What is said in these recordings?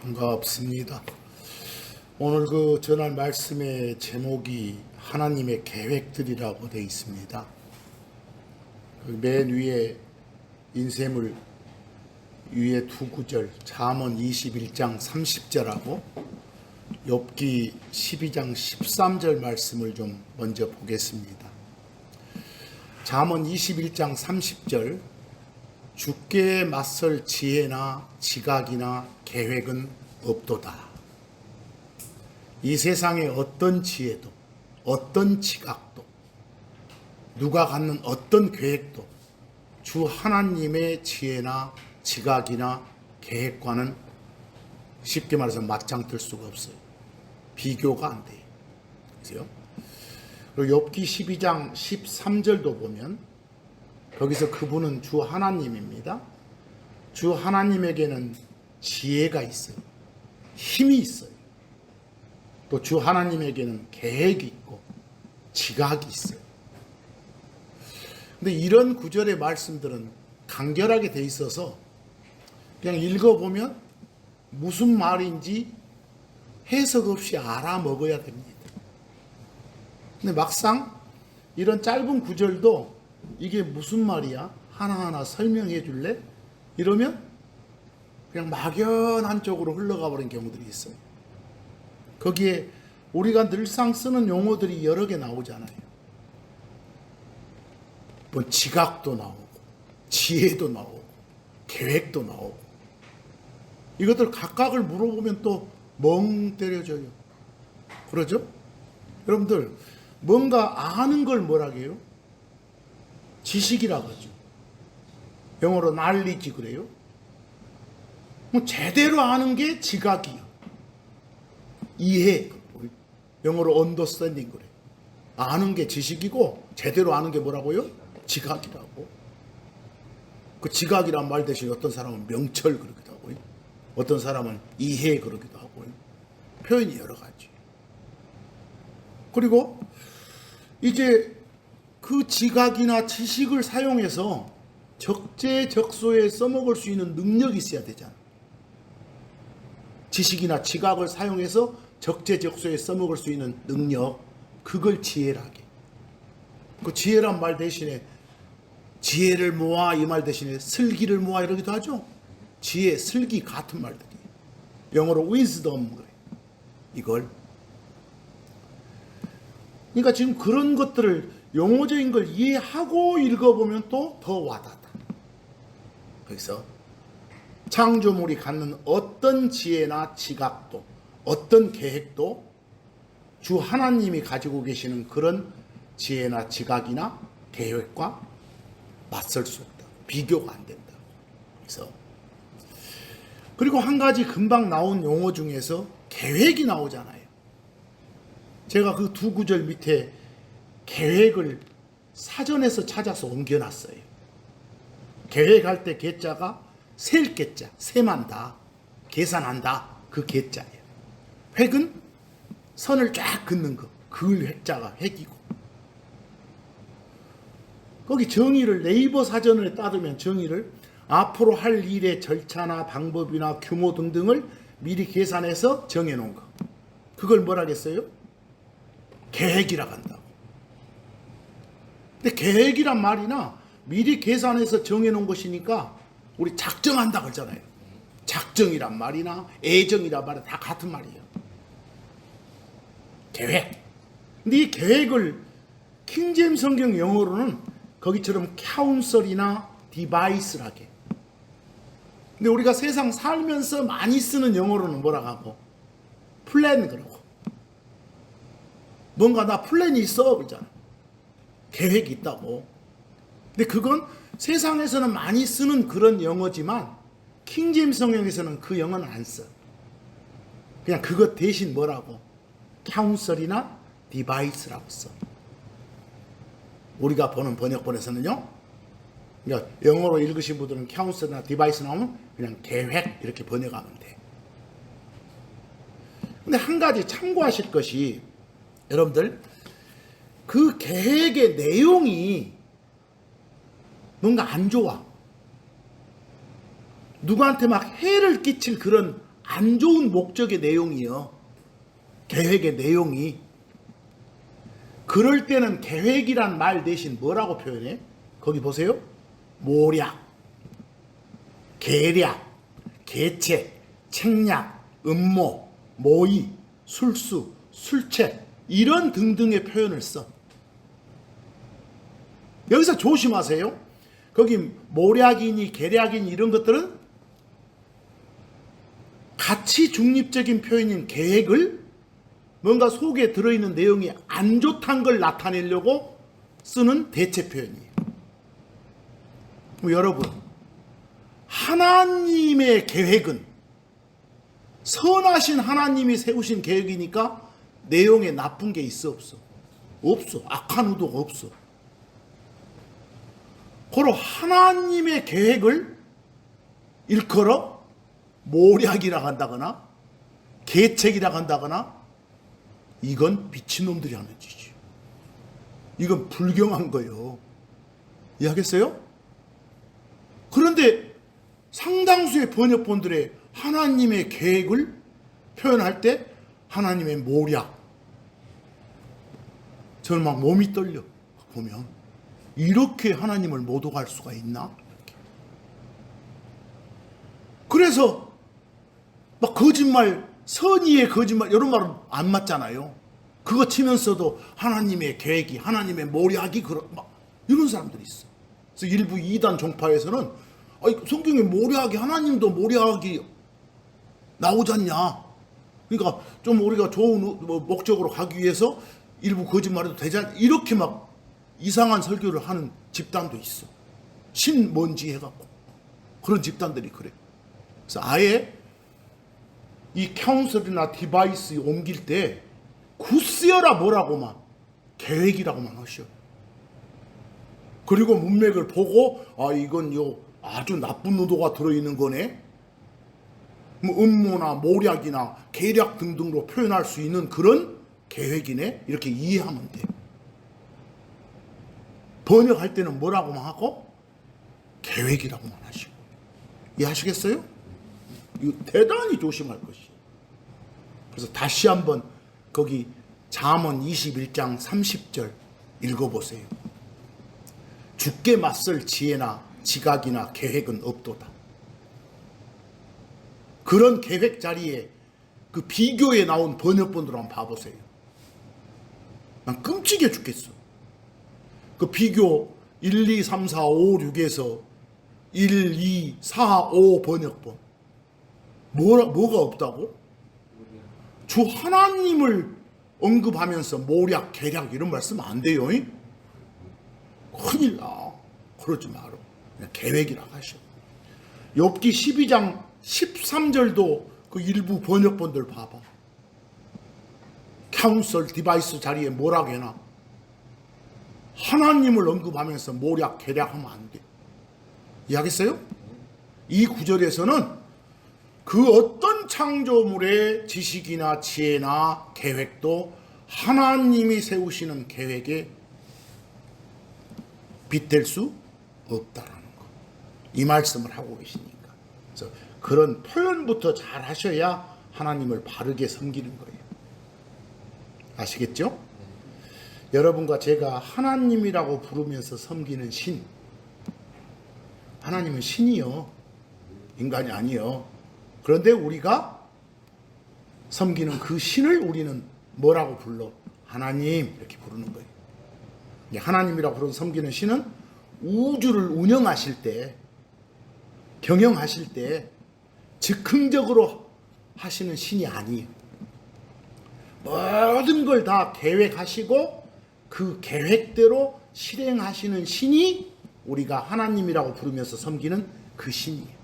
반갑습니다. 오늘 그 전할 말씀의 제목이 하나님의 계획들이라고 되어 있습니다. 맨 위에 인쇄물 위에 두 구절, 잠언 21장 30절하고 욥기 12장 13절 말씀을 좀 먼저 보겠습니다. 잠언 21장 30절, 주께 맞설 지혜나 지각이나 계획은 없도다. 이 세상에 어떤 지혜도 어떤 지각도 누가 갖는 어떤 계획도 주 하나님의 지혜나 지각이나 계획과는 쉽게 말해서 맞짱뜰 수가 없어요. 비교가 안 돼요. 그죠? 그리고 욥기 12장 13절도 보면 거기서 그분은 주 하나님입니다. 주 하나님에게는 지혜가 있어요. 힘이 있어요. 또 주 하나님에게는 계획이 있고 지각이 있어요. 근데 이런 구절의 말씀들은 간결하게 돼 있어서 그냥 읽어보면 무슨 말인지 해석 없이 알아먹어야 됩니다. 근데 막상 이런 짧은 구절도 이게 무슨 말이야? 하나하나 설명해 줄래? 이러면 그냥 막연한 쪽으로 흘러가 버린 경우들이 있어요. 거기에 우리가 늘상 쓰는 용어들이 여러 개 나오잖아요. 뭐 지각도 나오고 지혜도 나오고 계획도 나오고 이것들 각각을 물어보면 또 멍 때려져요. 그러죠? 여러분들 뭔가 아는 걸 뭐라고 해요? 지식이라고 하죠. 영어로 knowledge 그래요. 뭐 제대로 아는 게 지각이요. 이해. 영어로 understanding 그래요. 아는 게 지식이고 제대로 아는 게 뭐라고요? 지각이라고. 그 지각이란 말 대신 어떤 사람은 명철 그러기도 하고요. 어떤 사람은 이해 그러기도 하고요. 표현이 여러 가지. 그리고 이제 그 지각이나 지식을 사용해서 적재적소에 써먹을 수 있는 능력이 있어야 되잖아. 지식이나 지각을 사용해서 적재적소에 써먹을 수 있는 능력, 그걸 지혜라게. 그 지혜란 말 대신에 지혜를 모아 이 말 대신에 슬기를 모아 이러기도 하죠. 지혜, 슬기 같은 말들이. 영어로 wisdom 그래. 이걸. 그러니까 지금 그런 것들을 용어적인 걸 이해하고 읽어보면 또 더 와닿다. 그래서 창조물이 갖는 어떤 지혜나 지각도 어떤 계획도 주 하나님이 가지고 계시는 그런 지혜나 지각이나 계획과 맞설 수 없다. 비교가 안 된다. 그래서 그리고 한 가지 금방 나온 용어 중에서 계획이 나오잖아요. 제가 그 두 구절 밑에 계획을 사전에서 찾아서 옮겨놨어요. 계획할 때 계자가 셀 계자, 세만다, 계산한다, 그 계자예요. 획은 선을 쫙 긋는 거, 그을 획자가 획이고. 거기 정의를 네이버 사전을 따르면 정의를 앞으로 할 일의 절차나 방법이나 규모 등등을 미리 계산해서 정해놓은 거. 그걸 뭐라겠어요? 계획이라고 한다고. 근데 계획이란 말이나 미리 계산해서 정해놓은 것이니까 우리 작정한다고 하잖아요. 작정이란 말이나 애정이란 말이 다 같은 말이에요. 계획. 근데 이 계획을 킹제임스 성경 영어로는 거기처럼 카운셀이나 디바이스라게. 근데 우리가 세상 살면서 많이 쓰는 영어로는 뭐라고 하고? 플랜 그러고. 뭔가 나 플랜이 있어 그러잖아. 계획이 있다고. 근데 그건 세상에서는 많이 쓰는 그런 영어지만 킹제임스 성경에서는 그 영어는 안 써. 그냥 그것 대신 뭐라고? 카운셀이나 디바이스라고 써. 우리가 보는 번역본에서는요. 그러니까 영어로 읽으신 분들은 카운셀이나 디바이스 나오면 그냥 계획 이렇게 번역하면 돼. 근데 한 가지 참고하실 것이 여러분들 그 계획의 내용이 뭔가 안 좋아. 누구한테 막 해를 끼칠 그런 안 좋은 목적의 내용이요. 계획의 내용이. 그럴 때는 계획이란 말 대신 뭐라고 표현해? 거기 보세요. 모략, 계략, 계책, 책략, 음모, 모의, 술수, 술책 이런 등등의 표현을 써. 여기서 조심하세요. 거기 모략이니 계략이니 이런 것들은 가치 중립적인 표현인 계획을 뭔가 속에 들어있는 내용이 안 좋다는 걸 나타내려고 쓰는 대체 표현이에요. 여러분, 하나님의 계획은 선하신 하나님이 세우신 계획이니까 내용에 나쁜 게 있어 없어? 없어. 악한 의도가 없어. 바로 하나님의 계획을 일컬어 모략이라고 한다거나 계책이라고 한다거나 이건 미친놈들이 하는 짓이지. 이건 불경한 거예요. 이해하겠어요? 그런데 상당수의 번역본들의 하나님의 계획을 표현할 때 하나님의 모략, 저는 막 몸이 떨려 보면 이렇게 하나님을 모독할 수가 있나? 그래서 막 거짓말, 선의의 거짓말 이런 말은 안 맞잖아요. 그거 치면서도 하나님의 계획이, 하나님의 모략이 막 이런 사람들이 있어. 그래서 일부 이단 종파에서는 성경에 모략이, 하나님도 모략이 나오지 않냐. 그러니까 좀 우리가 좋은 목적으로 가기 위해서 일부 거짓말해도 되지 않냐. 이렇게 막 이상한 설교를 하는 집단도 있어. 신뭔지 해갖고. 그런 집단들이 그래. 그래서 아예 이 카운슬이나 디바이스 옮길 때 굿쓰여라 뭐라고만 계획이라고만 하셔. 그리고 문맥을 보고 이건 아주 나쁜 의도가 들어있는 거네. 뭐 음모나 모략이나 계략 등등으로 표현할 수 있는 그런 계획이네. 이렇게 이해하면 돼. 번역할 때는 뭐라고만 하고 계획이라고만 하시고. 이해하시겠어요? 이거 대단히 조심할 것이. 그래서 다시 한번 거기 잠언 21장 30절 읽어보세요. 죽게 맞설 지혜나 지각이나 계획은 없도다. 그런 계획 자리에 그 비교에 나온 번역본들 한번 봐보세요. 난 끔찍해 죽겠어. 그 비교 1, 2, 3, 4, 5, 6에서 1, 2, 4, 5 번역본 뭐가 없다고? 주 하나님을 언급하면서 모략, 계략 이런 말씀 안 돼요. 큰일 나. 그러지 마라. 그냥 계획이라고 하셔. 욥기 12장 13절도 그 일부 번역본들 봐봐. 카운슬 디바이스 자리에 뭐라고 해놔. 하나님을 언급하면서 모략, 계략하면 안 돼. 이해하겠어요? 이 구절에서는 그 어떤 창조물의 지식이나 지혜나 계획도 하나님이 세우시는 계획에 빗댈 수 없다라는 거. 이 말씀을 하고 계시니까. 그래서 그런 표현부터 잘 하셔야 하나님을 바르게 섬기는 거예요. 아시겠죠? 여러분과 제가 하나님이라고 부르면서 섬기는 신. 하나님은 신이요. 인간이 아니요. 그런데 우리가 섬기는 그 신을 우리는 뭐라고 불러? 하나님 이렇게 부르는 거예요. 하나님이라고 부르는 섬기는 신은 우주를 운영하실 때, 경영하실 때 즉흥적으로 하시는 신이 아니에요. 모든 걸 다 계획하시고 그 계획대로 실행하시는 신이 우리가 하나님이라고 부르면서 섬기는 그 신이에요.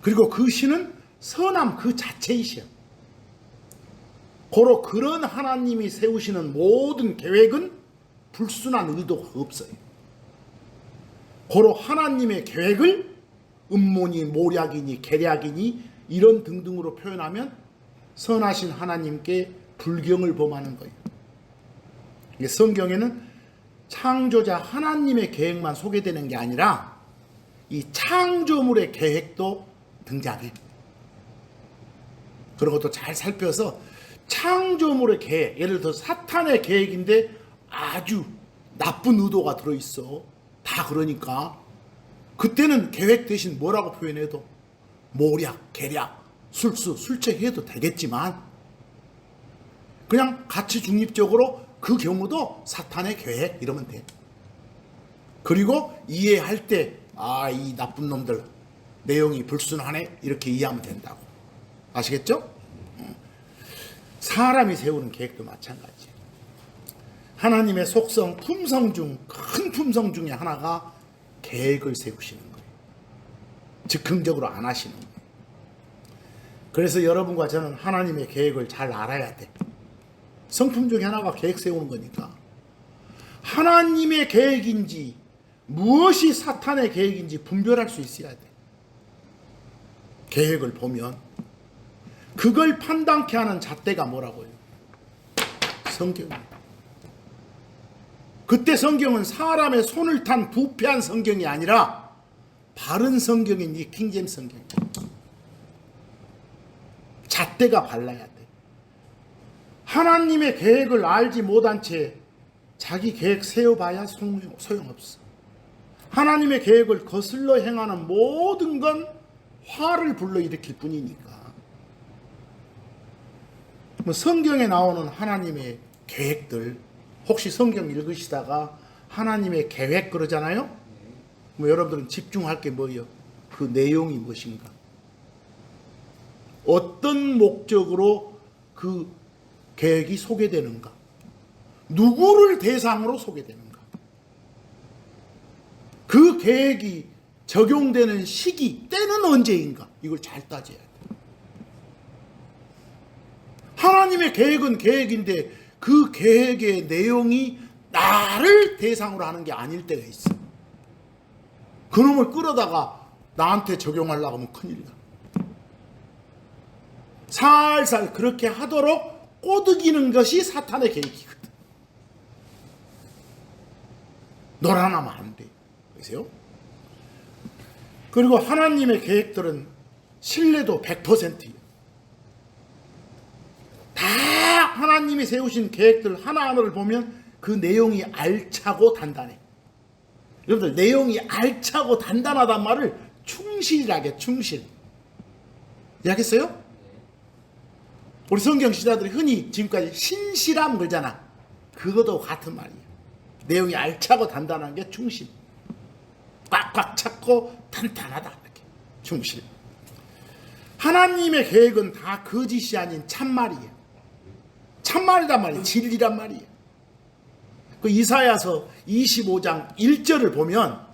그리고 그 신은 선함 그 자체이셔. 고로 그런 하나님이 세우시는 모든 계획은 불순한 의도가 없어요. 고로 하나님의 계획을 음모니 모략이니 계략이니 이런 등등으로 표현하면 선하신 하나님께 불경을 범하는 거예요. 성경에는 창조자 하나님의 계획만 소개되는 게 아니라 이 창조물의 계획도 등장해. 그런 것도 잘 살펴서 창조물의 계획, 예를 들어 사탄의 계획인데 아주 나쁜 의도가 들어있어. 다 그러니까 그때는 계획 대신 뭐라고 표현해도 모략, 계략, 술수, 술책해도 되겠지만 그냥 가치 중립적으로 그 경우도 사탄의 계획 이러면 돼. 그리고 이해할 때 이 나쁜 놈들 내용이 불순하네 이렇게 이해하면 된다고. 아시겠죠? 사람이 세우는 계획도 마찬가지예요. 하나님의 속성, 품성 중 큰 품성 중에 하나가 계획을 세우시는 거예요. 즉흥적으로 안 하시는 거예요. 그래서 여러분과 저는 하나님의 계획을 잘 알아야 돼. 성품 중에 하나가 계획 세우는 거니까. 하나님의 계획인지 무엇이 사탄의 계획인지 분별할 수 있어야 돼. 계획을 보면 그걸 판단케 하는 잣대가 뭐라고요? 성경입니다. 그때 성경은 사람의 손을 탄 부패한 성경이 아니라 바른 성경인 이 킹제임스 성경입니다. 잣대가 발라야 돼. 하나님의 계획을 알지 못한 채 자기 계획 세워봐야 소용없어. 하나님의 계획을 거슬러 행하는 모든 건 화를 불러일으킬 뿐이니까. 성경에 나오는 하나님의 계획들, 혹시 성경 읽으시다가 하나님의 계획 그러잖아요? 여러분들은 집중할 게 뭐예요? 그 내용이 무엇인가? 어떤 목적으로 그 계획이 소개되는가? 누구를 대상으로 소개되는가? 그 계획이 적용되는 시기, 때는 언제인가? 이걸 잘 따져야 돼. 하나님의 계획은 계획인데 그 계획의 내용이 나를 대상으로 하는 게 아닐 때가 있어. 그놈을 끌어다가 나한테 적용하려고 하면 큰일 나. 살살 그렇게 하도록 꼬드기는 것이 사탄의 계획이거든. 놀아나면 안 돼. 그러세요? 그리고 하나님의 계획들은 신뢰도 100%예요. 다 하나님이 세우신 계획들 하나하나를 보면 그 내용이 알차고 단단해. 여러분들 내용이 알차고 단단하단 말을 충실하게 충실. 이해하겠어요? 우리 성경 시자들이 흔히 지금까지 신실함 그러잖아. 그것도 같은 말이에요. 내용이 알차고 단단한 게 충실. 꽉꽉 찼고 탄탄하다. 이렇게 충실. 하나님의 계획은 다 거짓이 아닌 참말이에요. 참말이란 말이에요. 진리란 말이에요. 그 이사야서 25장 1절을 보면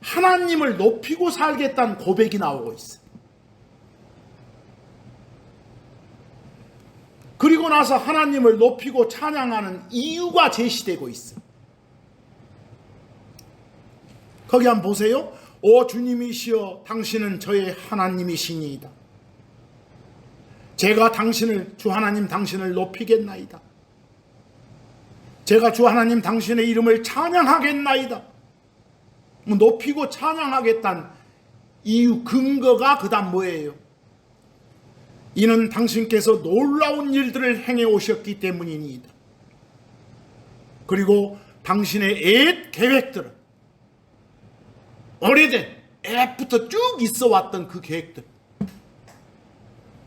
하나님을 높이고 살겠다는 고백이 나오고 있어요. 그리고 나서 하나님을 높이고 찬양하는 이유가 제시되고 있어요. 거기 한번 보세요. 오 주님이시여 당신은 저의 하나님이시니이다. 제가 주 하나님 당신을 높이겠나이다. 제가 주 하나님 당신의 이름을 찬양하겠나이다. 높이고 찬양하겠다는 이유 근거가 그 다음 뭐예요? 이는 당신께서 놀라운 일들을 행해 오셨기 때문이니이다. 그리고 당신의 옛 계획들은 오래된 옛부터 쭉 있어 왔던 그 계획들,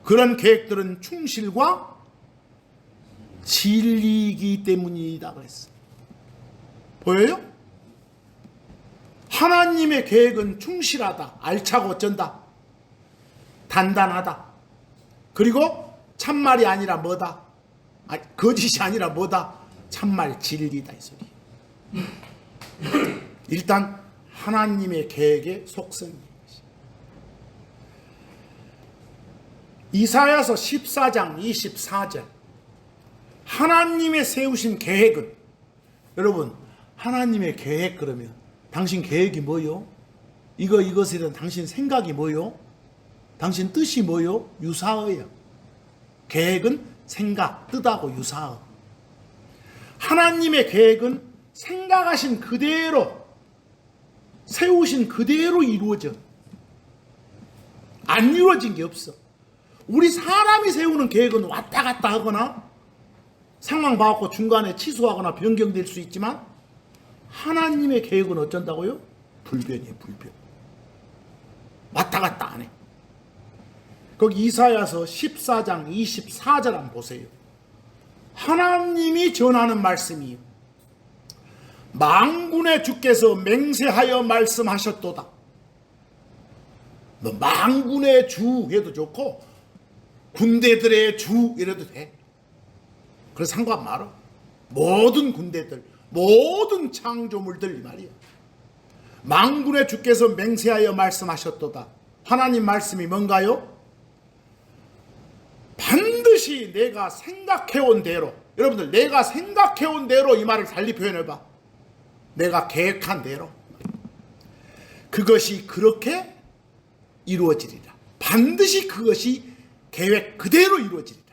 그런 계획들은 충실과 진리이기 때문이다 그랬어. 보여요? 하나님의 계획은 충실하다, 알차고 어쩐다, 단단하다. 그리고 참말이 아니라 뭐다? 거짓이 아니라 뭐다? 참말 진리다 이 소리. 일단 하나님의 계획의 속성입니다. 이사야서 14장 24절. 하나님의 세우신 계획은, 여러분 하나님의 계획 그러면 당신 계획이 뭐요? 이것에 대한 당신 생각이 뭐요? 당신 뜻이 뭐요? 유사어예요. 계획은 생각, 뜻하고 유사어. 하나님의 계획은 생각하신 그대로, 세우신 그대로 이루어져. 안 이루어진 게 없어. 우리 사람이 세우는 계획은 왔다 갔다 하거나 상황 봐갖고 중간에 취소하거나 변경될 수 있지만 하나님의 계획은 어쩐다고요? 불변이에요. 불변. 왔다 갔다 안 해. 거기 이사야서 14장 24절 한번 보세요. 하나님이 전하는 말씀이요. 만군의 주께서 맹세하여 말씀하셨도다. 뭐 만군의 주 해도 좋고 군대들의 주 이래도 돼. 그래서 상관 말어. 모든 군대들, 모든 창조물들 이 말이야. 만군의 주께서 맹세하여 말씀하셨도다. 하나님 말씀이 뭔가요? 반드시 내가 생각해온 대로, 여러분들 내가 생각해온 대로 이 말을 달리 표현해봐. 내가 계획한 대로 그것이 그렇게 이루어지리라. 반드시 그것이 계획 그대로 이루어지리라.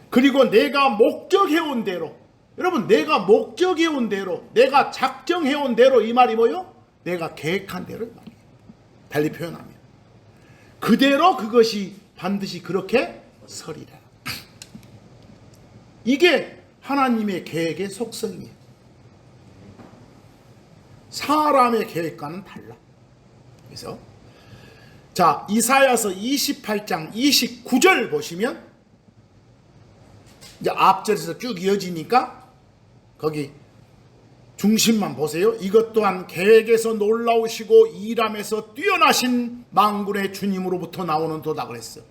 그리고 내가 목적해온 대로, 여러분 내가 목적해온 대로, 내가 작정해온 대로 이 말이 뭐요? 내가 계획한 대로 이 말이에요. 달리 표현하면 그대로 그것이 반드시 그렇게 서리라. 이게 하나님의 계획의 속성이에요. 사람의 계획과는 달라. 그래서 자, 이사야서 28장 29절 보시면 이제 앞절에서 쭉 이어지니까 거기 중심만 보세요. 이것 또한 계획에서 놀라우시고 일함에서 뛰어나신 만군의 주님으로부터 나오는 도다 그랬어.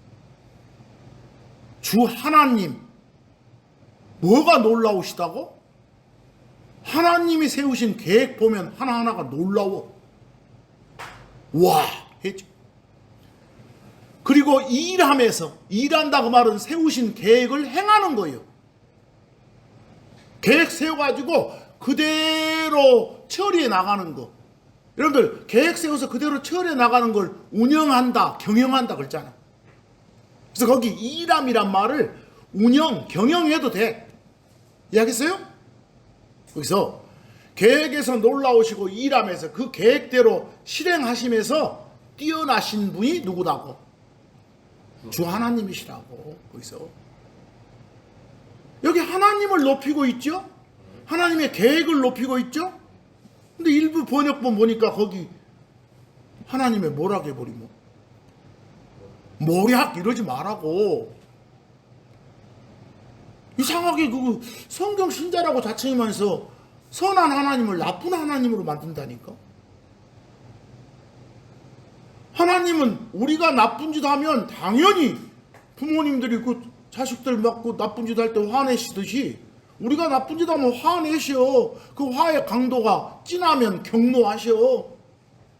주 하나님 뭐가 놀라우시다고? 하나님이 세우신 계획 보면 하나하나가 놀라워. 와 했죠. 그리고 일함에서, 일한다고 말은 세우신 계획을 행하는 거예요. 계획 세워가지고 그대로 처리해 나가는 거. 여러분들 계획 세워서 그대로 처리해 나가는 걸 운영한다, 경영한다 그랬잖아. 그래서 거기 일함이란 말을 운영, 경영해도 돼. 이해하겠어요? 거기서 계획에서 놀라우시고 일함에서 그 계획대로 실행하시면서 뛰어나신 분이 누구다고? 주 하나님이시라고. 거기서 여기 하나님을 높이고 있죠? 하나님의 계획을 높이고 있죠? 근데 일부 번역본 보니까 거기 하나님의 뭐라고 해버리면 모략 이러지 말라고. 이상하게 그 성경 신자라고 자칭하면서 선한 하나님을 나쁜 하나님으로 만든다니까. 하나님은 우리가 나쁜 짓 하면 당연히 부모님들이 그 자식들 맞고 나쁜 짓 할 때 화내시듯이 우리가 나쁜 짓 하면 화내셔. 그 화의 강도가 진하면 경노하셔.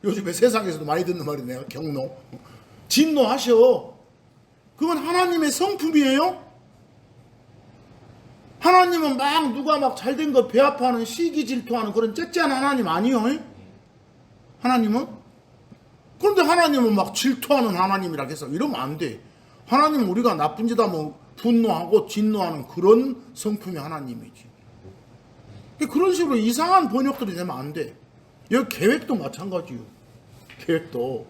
요즘에 세상에서도 많이 듣는 말이네요. 경노. 진노하셔. 그건 하나님의 성품이에요. 하나님은 막 누가 막 잘된 거 배합하는 시기 질투하는 그런 째째한 하나님 아니요. 하나님은? 그런데 하나님은 막 질투하는 하나님이라 해서 이러면 안 돼. 하나님은 우리가 나쁜 짓 하면 분노하고 진노하는 그런 성품이 하나님이지. 그런 식으로 이상한 번역들이 되면 안 돼. 여기 계획도 마찬가지요. 계획도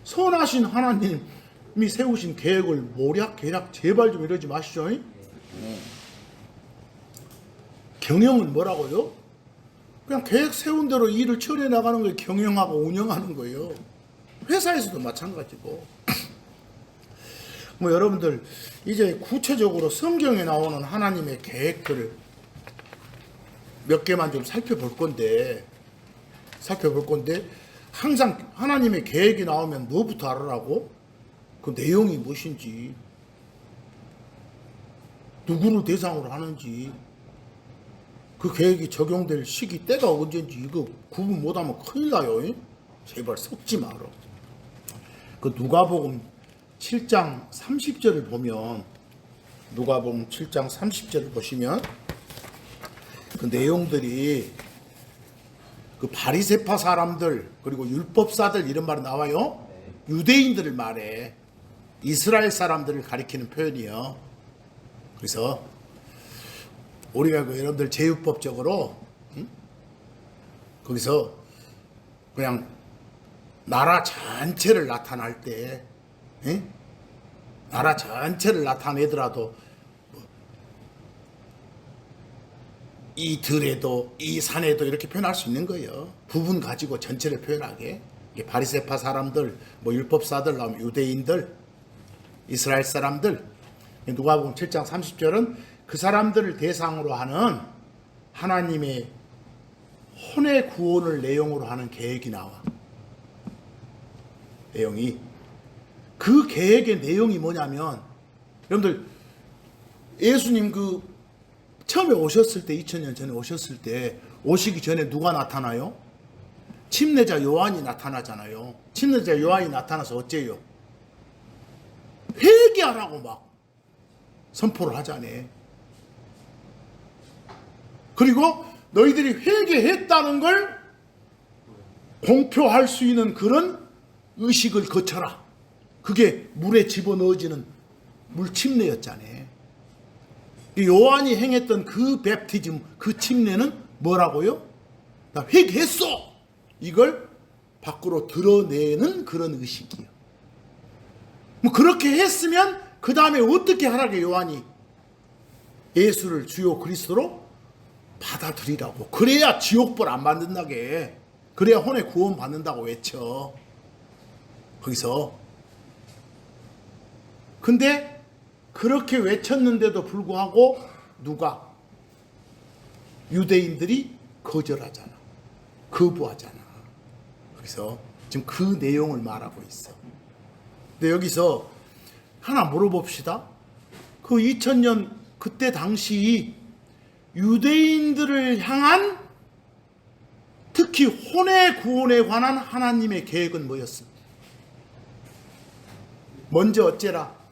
선하신 하나님이 세우신 계획을 모략 계략 제발 좀 이러지 마시죠. 경영은 뭐라고요? 그냥 계획 세운 대로 일을 처리해 나가는 걸 경영하고 운영하는 거예요. 회사에서도 마찬가지고. 뭐 여러분들 이제 구체적으로 성경에 나오는 하나님의 계획들을 몇 개만 좀 살펴볼 건데 항상 하나님의 계획이 나오면 뭐부터 알아라고? 그 내용이 무엇인지, 누구를 대상으로 하는지, 그 계획이 적용될 시기 때가 언제인지 이거 구분 못하면 큰일 나요. 제발 섞지 마라. 그 누가복음 7장 30절을 보면, 누가복음 7장 30절을 보시면 그 내용들이 그 바리새파 사람들 그리고 율법사들 이런 말이 나와요. 유대인들을 말해. 이스라엘 사람들을 가리키는 표현이에요. 그래서 우리가 그 여러분들 제휴법적으로 거기서 그냥 나라 전체를 나타날 때 나라 전체를 나타내더라도 이 들에도 이 산에도 이렇게 표현할 수 있는 거예요. 부분 가지고 전체를 표현하게. 바리새파 사람들, 율법사들 나오면 유대인들, 이스라엘 사람들. 누가복음 7장 30절은 그 사람들을 대상으로 하는 하나님의 혼의 구원을 내용으로 하는 계획이 나와. 내용이. 그 계획의 내용이 뭐냐면, 여러분들 예수님 처음에 오셨을 때, 2000년 전에 오셨을 때, 오시기 전에 누가 나타나요? 침례자 요한이 나타나잖아요. 침례자 요한이 나타나서 어째요? 회개하라고 막 선포를 하자네. 그리고 너희들이 회개했다는 걸 공표할 수 있는 그런 의식을 거쳐라. 그게 물에 집어넣어지는 물침례였잖아요. 요한이 행했던 그 뱀티즘, 그 침례는 뭐라고요? 나 회개했어! 이걸 밖으로 드러내는 그런 의식이에요. 그렇게 했으면 그 다음에 어떻게 하라게 요한이 예수를 주요 그리스도로 받아들이라고. 그래야 지옥벌 안 받는다게. 그래야 혼의 구원 받는다고 외쳐. 거기서. 근데 그렇게 외쳤는데도 불구하고 누가? 유대인들이 거절하잖아. 거부하잖아. 그래서 지금 그 내용을 말하고 있어. 근데 여기서 하나 물어봅시다. 그 2000년 그때 당시 유대인들을 향한 특히 혼의 구원에 관한 하나님의 계획은 뭐였어? 먼저 어째라?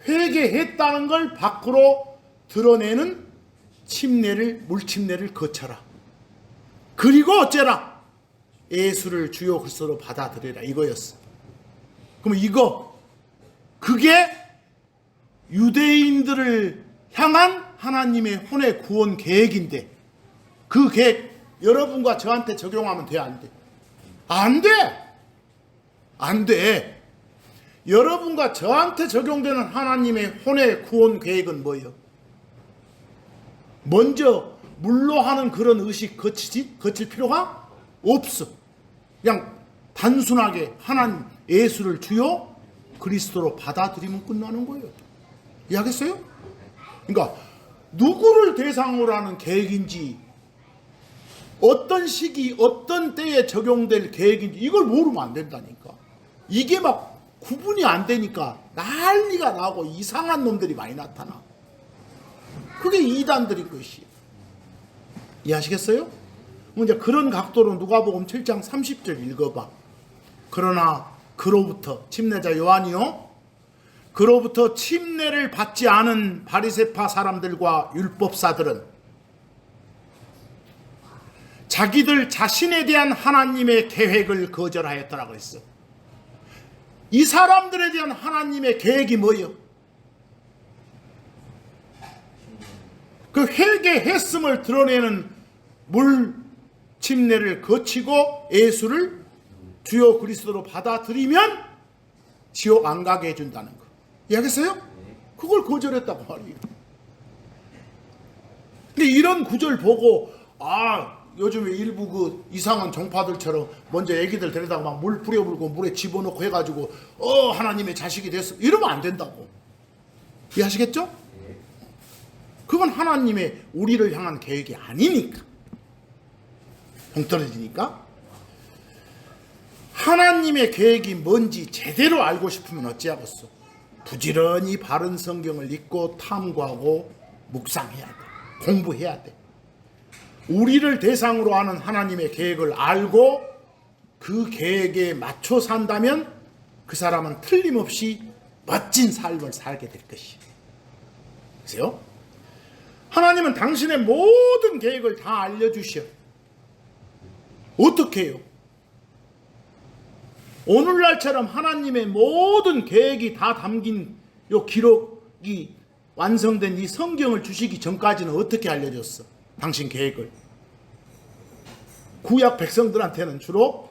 회개했다는 걸 밖으로 드러내는 물침례를 거쳐라. 그리고 어째라? 예수를 주요 그리스도로 받아들여라. 이거였어. 그럼 그게 유대인들을 향한 하나님의 혼의 구원 계획인데, 그 계획 여러분과 저한테 적용하면 돼, 안 돼? 안 돼! 안 돼! 여러분과 저한테 적용되는 하나님의 혼의 구원 계획은 뭐예요? 먼저 물로 하는 그런 의식 거칠 필요가 없어. 그냥 단순하게 하나님 예수를 주요 그리스도로 받아들이면 끝나는 거예요. 이해하겠어요? 그러니까 누구를 대상으로 하는 계획인지, 어떤 시기 어떤 때에 적용될 계획인지 이걸 모르면 안 된다니까. 이게 막 구분이 안 되니까 난리가 나고 이상한 놈들이 많이 나타나. 그게 이단들인 것이. 이해하시겠어요? 이제 그런 각도로 누가복음 7장 30절 읽어봐. 그러나 그로부터, 침례자 요한이요, 그로부터 침례를 받지 않은 바리새파 사람들과 율법사들은 자기들 자신에 대한 하나님의 계획을 거절하였더라 그랬어. 이 사람들에 대한 하나님의 계획이 뭐예요? 그 회개했음을 드러내는 물 침례를 거치고 예수를 주요 그리스도로 받아들이면 지옥 안 가게 해준다는 거. 이해하겠어요? 그걸 거절했다고 말이에요. 근데 이런 구절 보고 요즘에 일부 그 이상한 종파들처럼 먼저 애기들 데려다가 막 물 뿌려불고 물에 집어넣고 해가지고 하나님의 자식이 됐어, 이러면 안 된다고. 이해하시겠죠? 그건 하나님의 우리를 향한 계획이 아니니까. 동떨어지니까. 하나님의 계획이 뭔지 제대로 알고 싶으면 어찌하겠어? 부지런히 바른 성경을 읽고 탐구하고 묵상해야 돼. 공부해야 돼. 우리를 대상으로 하는 하나님의 계획을 알고 그 계획에 맞춰 산다면 그 사람은 틀림없이 멋진 삶을 살게 될 것이에요. 보세요. 하나님은 당신의 모든 계획을 다 알려주셔. 어떻게 해요? 오늘날처럼 하나님의 모든 계획이 다 담긴 요 기록이 완성된 이 성경을 주시기 전까지는 어떻게 알려줬어? 당신 계획을. 구약 백성들한테는 주로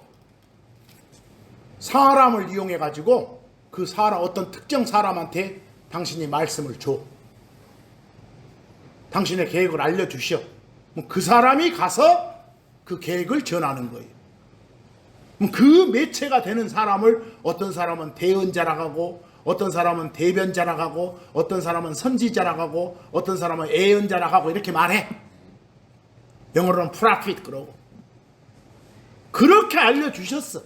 사람을 이용해 가지고 그 사람, 어떤 특정 사람한테 당신이 말씀을 줘. 당신의 계획을 알려주셔. 그 사람이 가서 그 계획을 전하는 거예요. 그 매체가 되는 사람을 어떤 사람은 대언자라고 하고, 어떤 사람은 대변자라고 하고, 어떤 사람은 선지자라고 하고, 어떤 사람은 예언자라고 하고 이렇게 말해. 영어로는 프라핏 그러고. 그렇게 알려주셨어.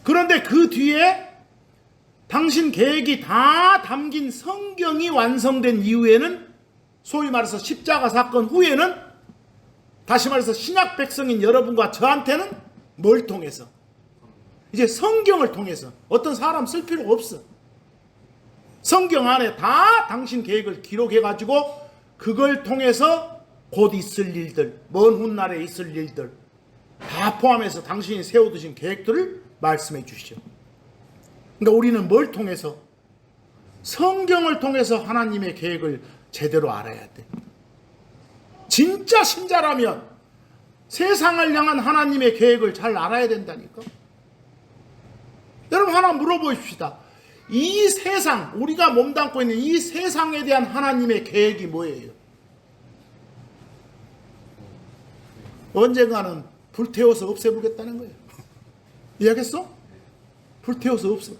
그런데 그 뒤에 당신 계획이 다 담긴 성경이 완성된 이후에는, 소위 말해서 십자가 사건 후에는, 다시 말해서 신약 백성인 여러분과 저한테는 뭘 통해서? 이제 성경을 통해서. 어떤 사람 쓸 필요가 없어. 성경 안에 다 당신 계획을 기록해가지고 그걸 통해서 곧 있을 일들, 먼 훗날에 있을 일들 다 포함해서 당신이 세워두신 계획들을 말씀해 주시죠. 그러니까 우리는 뭘 통해서? 성경을 통해서 하나님의 계획을 제대로 알아야 돼. 진짜 신자라면 세상을 향한 하나님의 계획을 잘 알아야 된다니까. 여러분 하나 물어보십시다. 이 세상, 우리가 몸담고 있는 이 세상에 대한 하나님의 계획이 뭐예요? 언젠가는 불태워서 없애보겠다는 거예요. 이해하겠어? 불태워서 없애.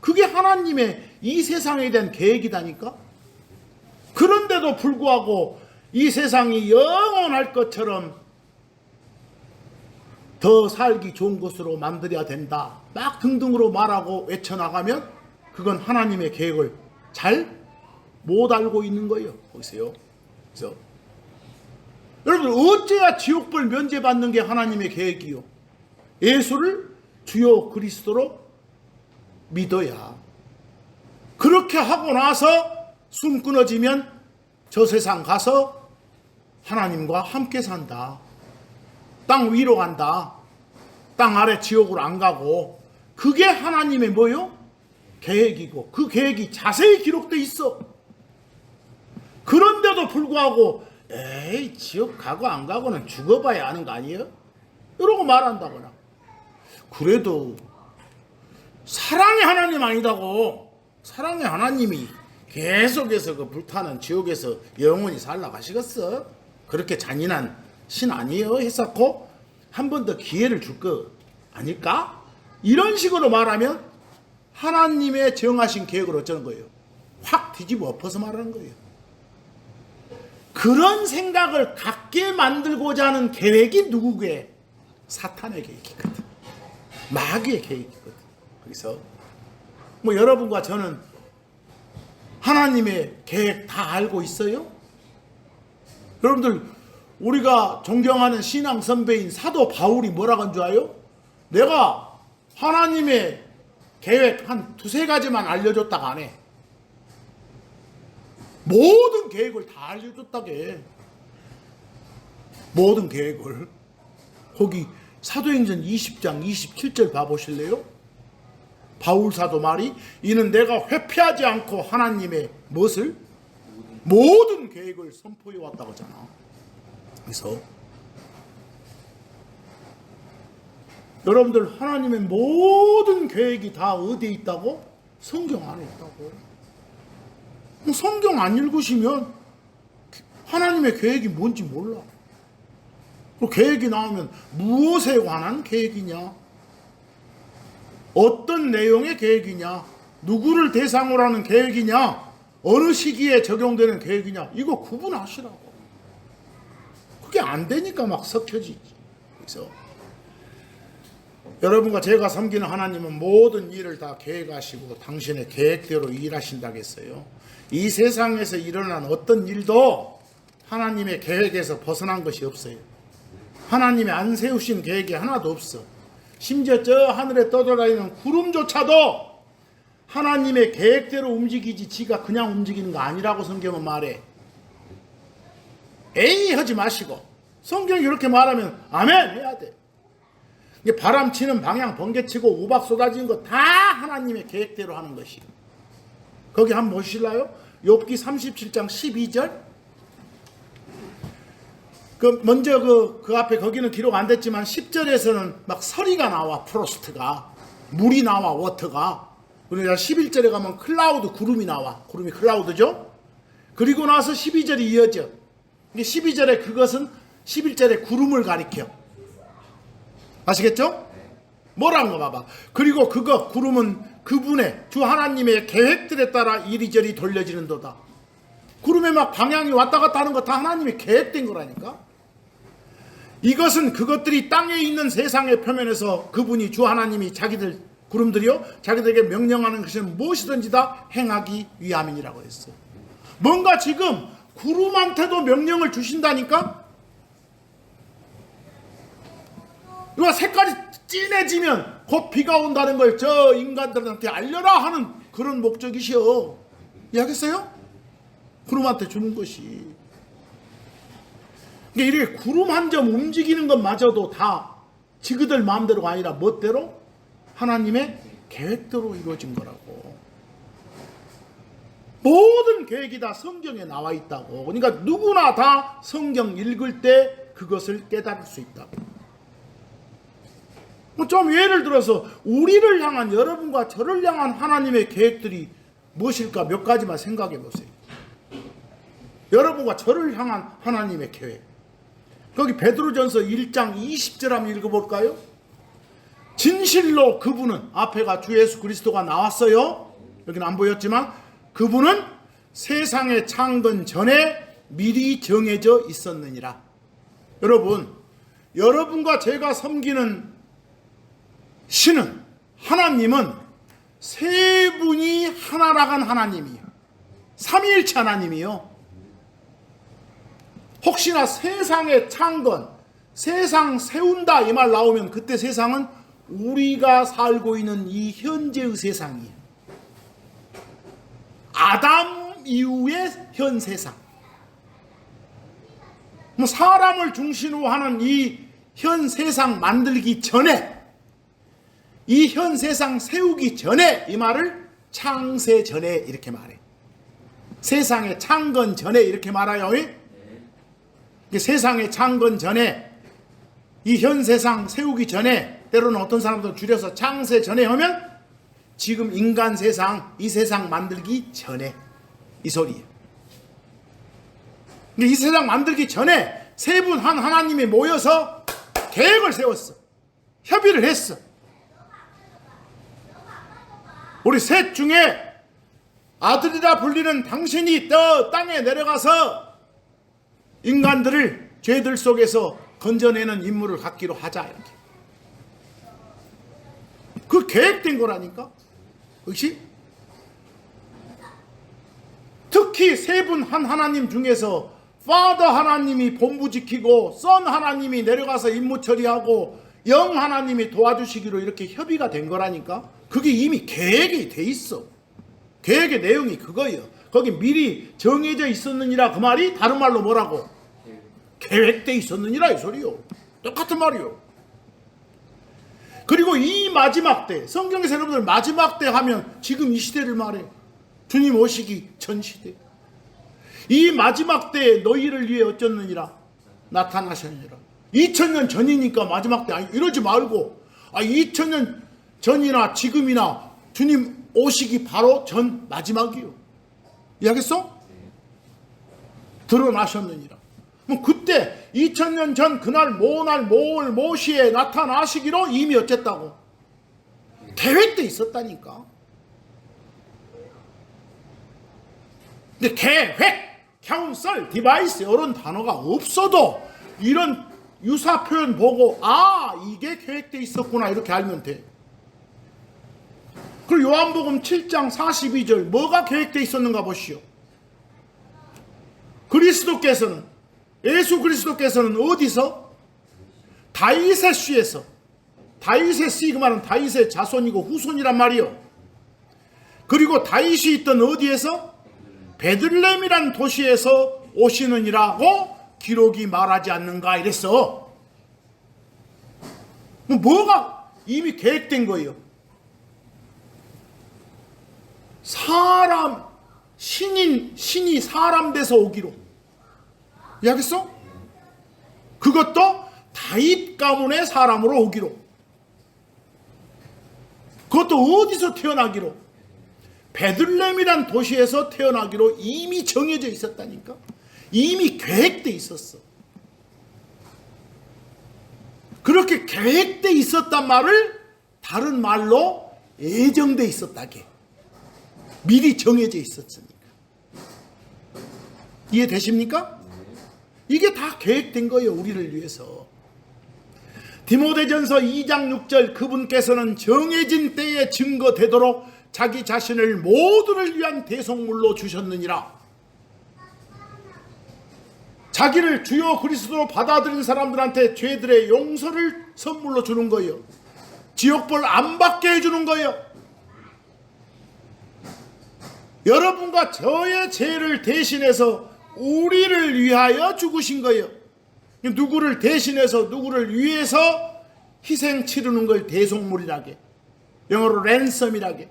그게 하나님의 이 세상에 대한 계획이다니까. 그런데도 불구하고 이 세상이 영원할 것처럼 더 살기 좋은 곳으로 만들어야 된다, 막 등등으로 말하고 외쳐나가면 그건 하나님의 계획을 잘 못 알고 있는 거예요. 보세요. 그래서 여러분 어째야 지옥불 면제받는 게 하나님의 계획이요? 예수를 주요 그리스도로 믿어야. 그렇게 하고 나서 숨 끊어지면 저 세상 가서 하나님과 함께 산다. 땅 위로 간다. 땅 아래 지옥으로 안 가고. 그게 하나님의 뭐요? 계획이고 그 계획이 자세히 기록되어 있어. 그런데도 불구하고 에이 지옥 가고 안 가고는 죽어봐야 아는 거 아니에요? 이러고 말한다거나. 그래도 사랑의 하나님 아니다고. 사랑의 하나님이 계속해서 그 불타는 지옥에서 영원히 살라 가시겠어? 그렇게 잔인한 신 아니에요? 했었고 한 번 더 기회를 줄 거 아닐까? 이런 식으로 말하면 하나님의 정하신 계획을 어쩌는 거예요? 확 뒤집어 엎어서 말하는 거예요. 그런 생각을 갖게 만들고자 하는 계획이 누구게? 사탄의 계획이거든. 마귀의 계획이거든. 그래서 뭐 여러분과 저는 하나님의 계획 다 알고 있어요? 여러분들 우리가 존경하는 신앙 선배인 사도 바울이 뭐라고 한 줄 알아요? 내가 하나님의 계획 한 두세 가지만 알려줬다가 안 해. 모든 계획을 다 알려줬다게. 모든 계획을. 거기 사도행전 20장 27절 봐보실래요? 바울 사도 말이 이는 내가 회피하지 않고 하나님의 무엇을? 모든 계획을 선포해 왔다고 하잖아. 그래서 여러분들 하나님의 모든 계획이 다 어디에 있다고? 성경 안에 있다고. 성경 안 읽으시면 하나님의 계획이 뭔지 몰라. 그 계획이 나오면 무엇에 관한 계획이냐? 어떤 내용의 계획이냐? 누구를 대상으로 하는 계획이냐? 어느 시기에 적용되는 계획이냐? 이거 구분하시라고. 그게 안 되니까 막 섞여지지. 그래서 여러분과 제가 섬기는 하나님은 모든 일을 다 계획하시고 당신의 계획대로 일하신다고 했어요. 이 세상에서 일어난 어떤 일도 하나님의 계획에서 벗어난 것이 없어요. 하나님이 안 세우신 계획이 하나도 없어. 심지어 저 하늘에 떠돌아다니는 구름조차도 하나님의 계획대로 움직이지 지가 그냥 움직이는 거 아니라고 성경은 말해. 에이 하지 마시고 성경이 이렇게 말하면 아멘 해야 돼. 바람 치는 방향 번개치고 우박 쏟아지는 거 다 하나님의 계획대로 하는 것이에요. 거기 한번 보실래요? 욥기 37장 12절. 먼저 그 앞에 거기는 기록 안 됐지만 10절에서는 막 서리가 나와. 프로스트가 물이 나와. 워터가. 그러니까 11절에 가면 클라우드, 구름이 나와. 구름이 클라우드죠. 그리고 나서 12절이 이어져. 12절에 그것은 11절에 구름을 가리켜. 아시겠죠? 뭐라는 거 봐봐. 그리고 그거 구름은 그분의 주 하나님의 계획들에 따라 이리저리 돌려지는도다. 구름에 막 방향이 왔다 갔다 하는 거 다 하나님이 계획된 거라니까. 이것은 그것들이 땅에 있는 세상의 표면에서 그분이 주 하나님이 자기들 구름들이요 자기들에게 명령하는 것은 무엇이든지 다 행하기 위함이라고 했어요. 뭔가 지금 구름한테도 명령을 주신다니까. 이거 색깔이 진해지면 곧 비가 온다는 걸 저 인간들한테 알려라 하는 그런 목적이시여. 이해하겠어요? 구름한테 주는 것이. 그러니까 이렇게 구름 한 점 움직이는 것마저도 다 지그들 마음대로가 아니라 멋대로 하나님의 계획대로 이루어진 거라고. 모든 계획이 다 성경에 나와 있다고. 그러니까 누구나 다 성경 읽을 때 그것을 깨달을 수 있다고. 좀 예를 들어서 우리를 향한, 여러분과 저를 향한 하나님의 계획들이 무엇일까 몇 가지만 생각해 보세요. 여러분과 저를 향한 하나님의 계획. 거기 베드로전서 1장 20절 한번 읽어볼까요? 진실로 그분은, 앞에가 주 예수 그리스도가 나왔어요. 여기는 안 보였지만 그분은 세상의 창건 전에 미리 정해져 있었느니라. 여러분, 여러분과 제가 섬기는 신은, 하나님은 세 분이 하나라간 하나님이요, 삼위일체 하나님이요. 혹시나 세상의 창건, 세상 세운다 이 말 나오면 그때 세상은 우리가 살고 있는 이 현재의 세상이에요. 아담 이후의 현 세상. 사람을 중심으로 하는 이 현 세상 만들기 전에, 이 현 세상 세우기 전에, 이 말을 창세 전에 이렇게 말해. 세상의 창건 전에 이렇게 말해요. 세상의 창건 전에, 이 현 세상 세우기 전에, 때로는 어떤 사람도 줄여서 창세 전에 하면 지금 인간 세상, 이 세상 만들기 전에, 이 소리예요. 이 세상 만들기 전에 세 분 한 하나님이 모여서 계획을 세웠어. 협의를 했어. 우리 셋 중에 아들이라 불리는 당신이 또 땅에 내려가서 인간들을 죄들 속에서 건져내는 임무를 갖기로 하자. 이렇게. 그 계획된 거라니까. 그렇지? 특히 세 분 한 하나님 중에서 파더 하나님이 본부 지키고 선 하나님이 내려가서 임무 처리하고 영 하나님이 도와주시기로 이렇게 협의가 된 거라니까. 그게 이미 계획이 돼 있어. 계획의 내용이 그거예요. 거기 미리 정해져 있었느니라 그 말이 다른 말로 뭐라고? 계획돼 있었느니라 이 소리요. 똑같은 말이요. 그리고 이 마지막 때, 성경에서 여러분들 마지막 때 하면 지금 이 시대를 말해. 주님 오시기 전 시대. 이 마지막 때에 너희를 위해 어쩌느니라 나타나셨느니라. 2000년 전이니까 마지막 때 아니, 이러지 말고 2000년 전이나 지금이나 주님 오시기 바로 전 마지막이요. 이해하겠어? 드러나셨느니라. 뭐 그때 2000년 전 그날 모날 모월 모시에 나타나시기로 이미 어쨌다고 계획돼 있었다니까. 근데 계획, 카운슬, 디바이스 이런 단어가 없어도 이런 유사 표현 보고 이게 계획돼 있었구나 이렇게 알면 돼. 그리고 요한복음 7장 42절 뭐가 계획돼 있었는가 보시오. 그리스도께서는, 예수 그리스도께서는 어디서? 다윗의 씨에서. 다윗의 씨 그 말은 다윗의 자손이고 후손이란 말이요. 그리고 다윗이 있던 어디에서? 베들레헴이란 도시에서 오시느니라고 기록이 말하지 않는가 이랬어. 뭐가 이미 계획된 거예요. 사람, 신이 사람 돼서 오기로. 이해하겠어? 그것도 다윗 가문의 사람으로 오기로. 그것도 어디서 태어나기로? 베들레헴이란 도시에서 태어나기로 이미 정해져 있었다니까. 이미 계획돼 있었어. 그렇게 계획돼 있었단 말을 다른 말로 예정돼 있었다게. 미리 정해져 있었으니까. 이해되십니까? 이게 다 계획된 거예요. 우리를 위해서. 디모데전서 2장 6절 그분께서는 정해진 때에 증거되도록 자기 자신을 모두를 위한 대속물로 주셨느니라. 자기를 주요 그리스도로 받아들인 사람들한테 죄들의 용서를 선물로 주는 거예요. 지옥벌 안 받게 해주는 거예요. 여러분과 저의 죄를 대신해서 우리를 위하여 죽으신 거예요. 누구를 대신해서 누구를 위해서 희생 치르는 걸 대속물이라게, 영어로 랜섬이라게.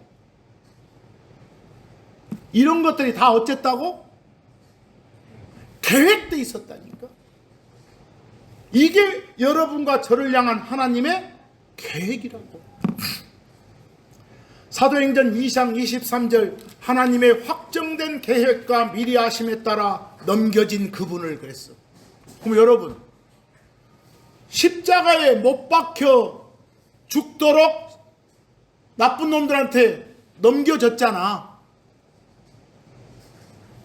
이런 것들이 다 어쨌다고? 계획돼 있었다니까. 이게 여러분과 저를 향한 하나님의 계획이라고. 사도행전 2장 23절 하나님의 확정된 계획과 미리 하심에 따라 넘겨진 그분을 그랬어. 그럼 여러분, 십자가에 못 박혀 죽도록 나쁜 놈들한테 넘겨졌잖아.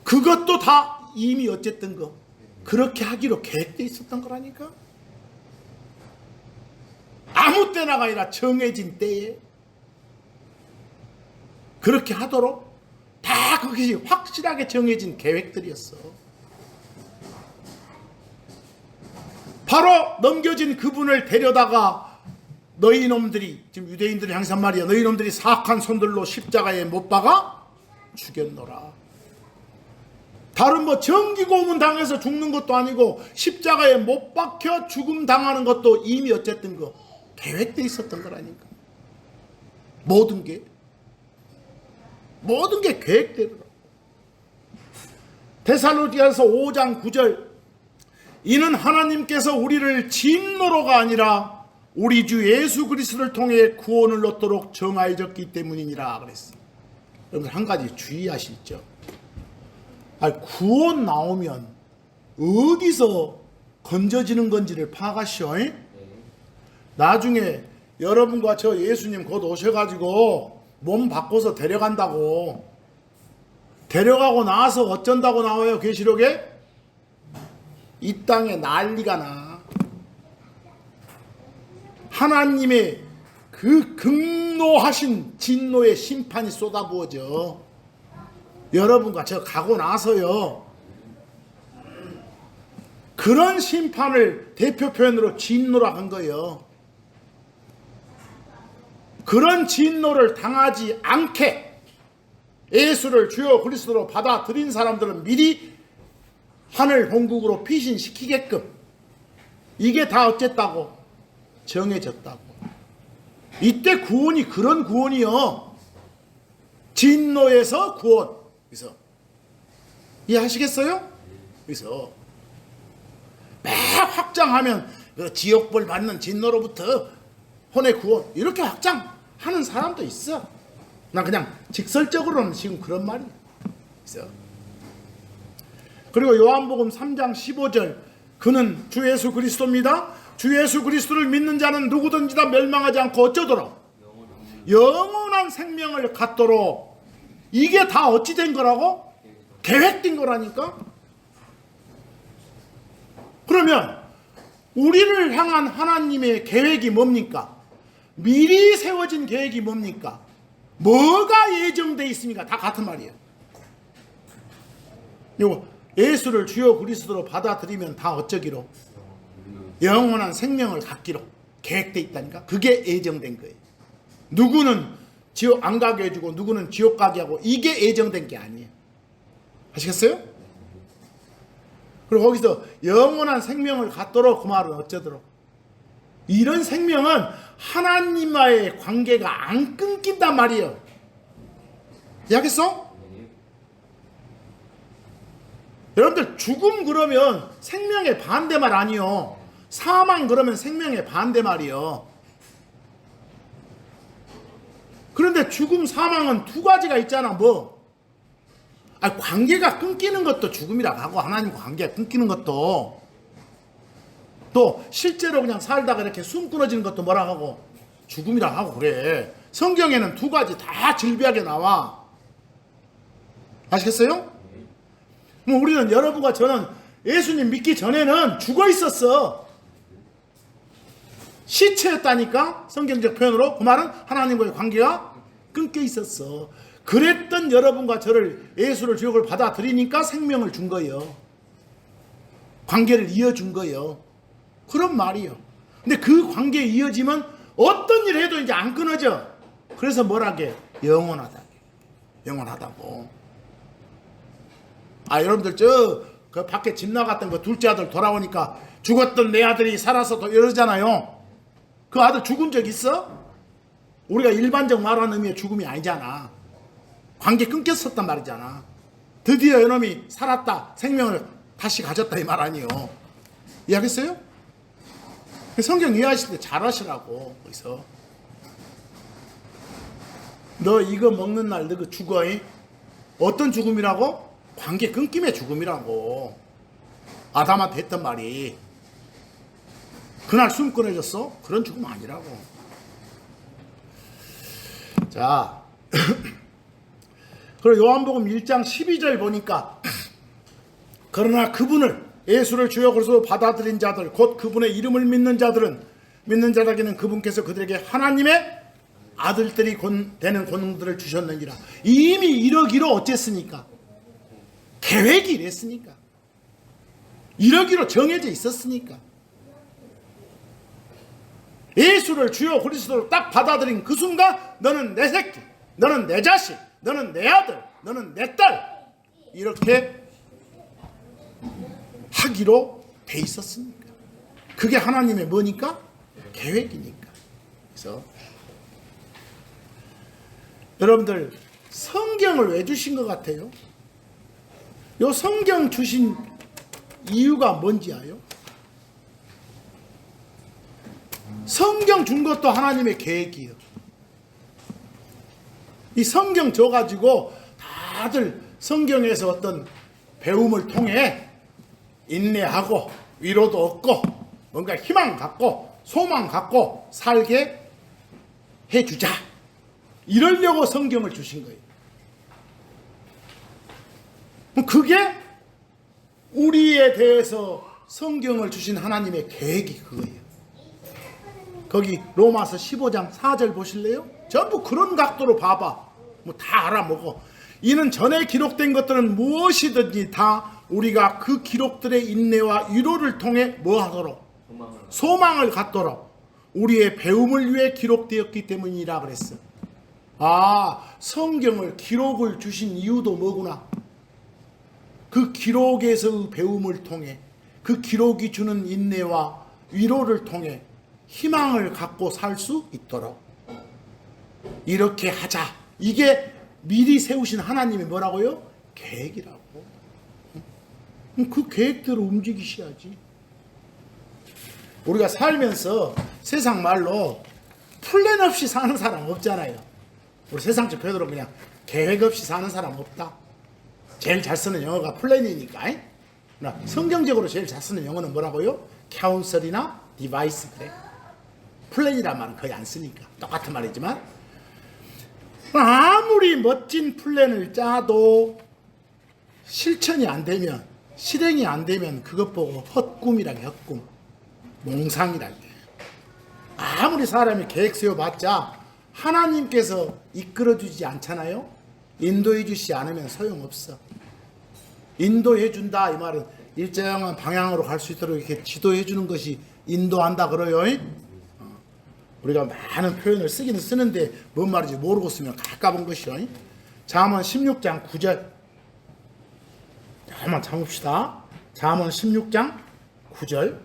그것도 다 이미 어쨌든 거 그렇게 하기로 계획돼 있었던 거라니까. 아무 때나가 아니라 정해진 때에 그렇게 하도록 다 그것이 확실하게 정해진 계획들이었어. 바로 넘겨진 그분을 데려다가 너희 놈들이, 지금 유대인들이 항상 말이야, 너희 놈들이 사악한 손들로 십자가에 못 박아 죽였노라. 다른 뭐 전기고문 당해서 죽는 것도 아니고 십자가에 못 박혀 죽음 당하는 것도 이미 어쨌든 거 계획돼 있었던 거라니까. 모든 게 계획대로라고. 데살로니가서 5장 9절 이는 하나님께서 우리를 진노로가 아니라 우리 주 예수 그리스도를 통해 구원을 얻도록 정하여졌기 때문이니라 그랬어. 여러분 한 가지 주의하시죠. 구원 나오면 어디서 건져지는 건지를 파악하시오. 나중에 여러분과 저 예수님 곧 오셔가지고 몸 바꿔서 데려간다고, 데려가고 나서 어쩐다고 나와요 계시록에? 이 땅에 난리가 나. 하나님의 그 극노하신 진노의 심판이 쏟아부어져. 여러분과 저 가고 나서요, 그런 심판을 대표 표현으로 진노라 한 거예요. 그런 진노를 당하지 않게 예수를 주요 그리스도로 받아들인 사람들은 미리 하늘 본국으로 피신시키게끔 이게 다 어쨌다고? 정해졌다고. 이때 구원이 그런 구원이요. 진노에서 구원. 그래서 이해하시겠어요? 그래서 막 확장하면 그 지옥벌 받는 진노로부터 혼의 구원 이렇게 확장하는 사람도 있어. 난 그냥 직설적으로는 지금 그런 말이야. 그래서 그리고 요한복음 3장 15절 그는 주 예수 그리스도입니다. 주 예수 그리스도를 믿는 자는 누구든지 다 멸망하지 않고 어쩌도록 영원한 생명을 갖도록. 이게 다 어찌 된 거라고? 계획된 거라니까. 그러면 우리를 향한 하나님의 계획이 뭡니까? 미리 세워진 계획이 뭡니까? 뭐가 예정되어 있습니까? 다 같은 말이에요. 예수를 주요 그리스도로 받아들이면 다 어쩌기로? 영원한 생명을 갖기로 계획되어 있다니까. 그게 예정된 거예요. 누구는 지옥 안 가게 해주고 누구는 지옥 가게 하고, 이게 예정된 게 아니에요. 아시겠어요? 그리고 거기서 영원한 생명을 갖도록 그 말은 어쩌도록. 이런 생명은 하나님과의 관계가 안 끊긴단 말이에요. 이해하겠어? 여러분들 죽음 그러면 생명의 반대말 아니요. 사망 그러면 생명의 반대말이요. 그런데 죽음, 사망은 두 가지가 있잖아. 뭐? 관계가 끊기는 것도 죽음이라고 하고, 하나님과 관계가 끊기는 것도, 또 실제로 그냥 살다가 이렇게 숨 끊어지는 것도 뭐라고 하고, 죽음이라고 하고 그래. 성경에는 두 가지 다 질비하게 나와. 아시겠어요? 뭐 우리는, 여러분과 저는 예수님 믿기 전에는 죽어 있었어. 시체였다니까. 성경적 표현으로 그 말은 하나님과의 관계가 끊겨 있었어. 그랬던 여러분과 저를, 예수를, 주역을 받아들이니까 생명을 준 거예요. 관계를 이어준 거예요. 그런 말이요. 근데 그 관계에 이어지면 어떤 일을 해도 이제 안 끊어져. 그래서 뭐라게? 영원하다. 영원하다고. 여러분들 그 밖에 집 나갔던 그 둘째 아들 돌아오니까 죽었던 내 아들이 살아서 이러잖아요. 그 아들 죽은 적 있어? 우리가 일반적 말하는 의미의 죽음이 아니잖아. 관계 끊겼었단 말이잖아. 드디어 이놈이 살았다. 생명을 다시 가졌다 이 말 아니에요. 이해하겠어요? 성경 이해하실 때 잘 하시라고. 그래서 너 이거 먹는 날 너 그 죽어. 어떤 죽음이라고? 관계 끊김의 죽음이라고. 아담한테 했던 말이. 그날 숨 끊어졌어? 그런 죽음 아니라고. 자, 그리고 요한복음 1장 12절 보니까, 그러나 그분을, 예수를 주여 그리스도로 받아들인 자들, 곧 그분의 이름을 믿는 자들에게는 그분께서 그들에게 하나님의 아들들이 되는 권능들을 주셨느니라. 이미 이러기로 어쨌습니까? 계획이 이랬으니까. 이러기로 정해져 있었으니까. 예수를 주여 그리스도로 딱 받아들인 그 순간, 너는 내 새끼, 너는 내 자식, 너는 내 아들, 너는 내 딸, 이렇게 하기로 돼 있었으니까. 그게 하나님의 뭐니까? 계획이니까. 그래서 여러분들, 성경을 왜 주신 것 같아요? 요 성경 주신 이유가 뭔지 아요? 성경 준 것도 하나님의 계획이에요. 이 성경 줘가지고 다들 성경에서 어떤 배움을 통해 인내하고 위로도 얻고 뭔가 희망 갖고 소망 갖고 살게 해주자. 이러려고 성경을 주신 거예요. 그게 우리에 대해서 성경을 주신 하나님의 계획이 그거예요. 거기 로마서 15장 4절 보실래요? 전부 그런 각도로 봐봐. 뭐 다 알아먹어. 이는 전에 기록된 것들은 무엇이든지 다 우리가 그 기록들의 인내와 위로를 통해 뭐 하도록? 소망을 갖도록 우리의 배움을 위해 기록되었기 때문이라 그랬어. 성경을 기록을 주신 이유도 뭐구나. 그 기록에서 배움을 통해, 그 기록이 주는 인내와 위로를 통해 희망을 갖고 살 수 있도록 이렇게 하자. 이게 미리 세우신 하나님의 뭐라고요? 계획이라고. 그 계획대로 움직이셔야지. 우리가 살면서 세상 말로 플랜 없이 사는 사람 없잖아요. 우리 세상적 표현으로 그냥 계획 없이 사는 사람 없다. 제일 잘 쓰는 영어가 플랜이니까. 성경적으로 제일 잘 쓰는 영어는 뭐라고요? 카운셀이나 디바이스. 그래. 플랜이란 말은 거의 안 쓰니까 똑같은 말이지만, 아무리 멋진 플랜을 짜도 실천이 안 되면, 실행이 안 되면 그것 보고 헛꿈이라게, 헛꿈, 몽상이라게. 아무리 사람이 계획 세워봤자 하나님께서 이끌어주지 않잖아요. 인도해 주시지 않으면 소용없어. 인도해 준다 이 말은 일정한 방향으로 갈 수 있도록 이렇게 지도해 주는 것이 인도한다 그래요. 우리가 많은 표현을 쓰기는 쓰는데 뭔 말인지 모르고 쓰면 가까운 것이요. 잠언 16장 9절 한번 참읍시다. 잠언 16장 9절.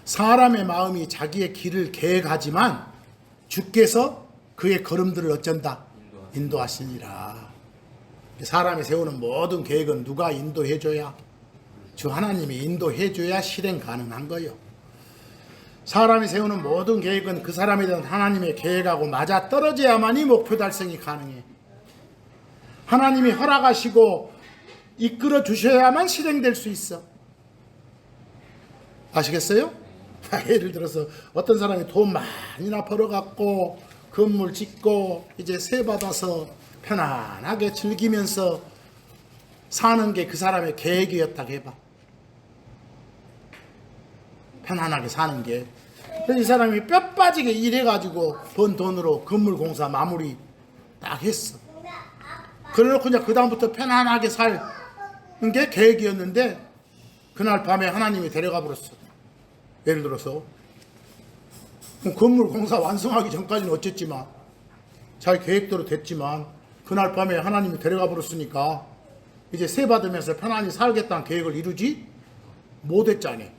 사람의 마음이 자기의 길을 계획하지만 주께서 그의 걸음들을 어쩐다? 인도하시니라. 사람이 세우는 모든 계획은 누가 인도해줘야? 주 하나님이 인도해줘야 실행 가능한 거예요. 사람이 세우는 모든 계획은 그 사람에 대한 하나님의 계획하고 맞아 떨어져야만이 목표 달성이 가능해. 하나님이 허락하시고 이끌어 주셔야만 실행될 수 있어. 아시겠어요? 예를 들어서 어떤 사람이 돈 많이나 벌어갖고 건물 짓고 이제 세 받아서 편안하게 즐기면서 사는 게 그 사람의 계획이었다고 해봐. 편안하게 사는 게. 그래서 이 사람이 뼈 빠지게 일해가지고 번 돈으로 건물 공사 마무리 딱 했어. 그래놓고 이제 그 다음부터 편안하게 사는 게 계획이었는데 그날 밤에 하나님이 데려가 버렸어. 예를 들어서 건물 공사 완성하기 전까지는 어쨌지만 자기 계획대로 됐지만 그날 밤에 하나님이 데려가 버렸으니까 이제 세 받으면서 편안히 살겠다는 계획을 이루지 못했잖니.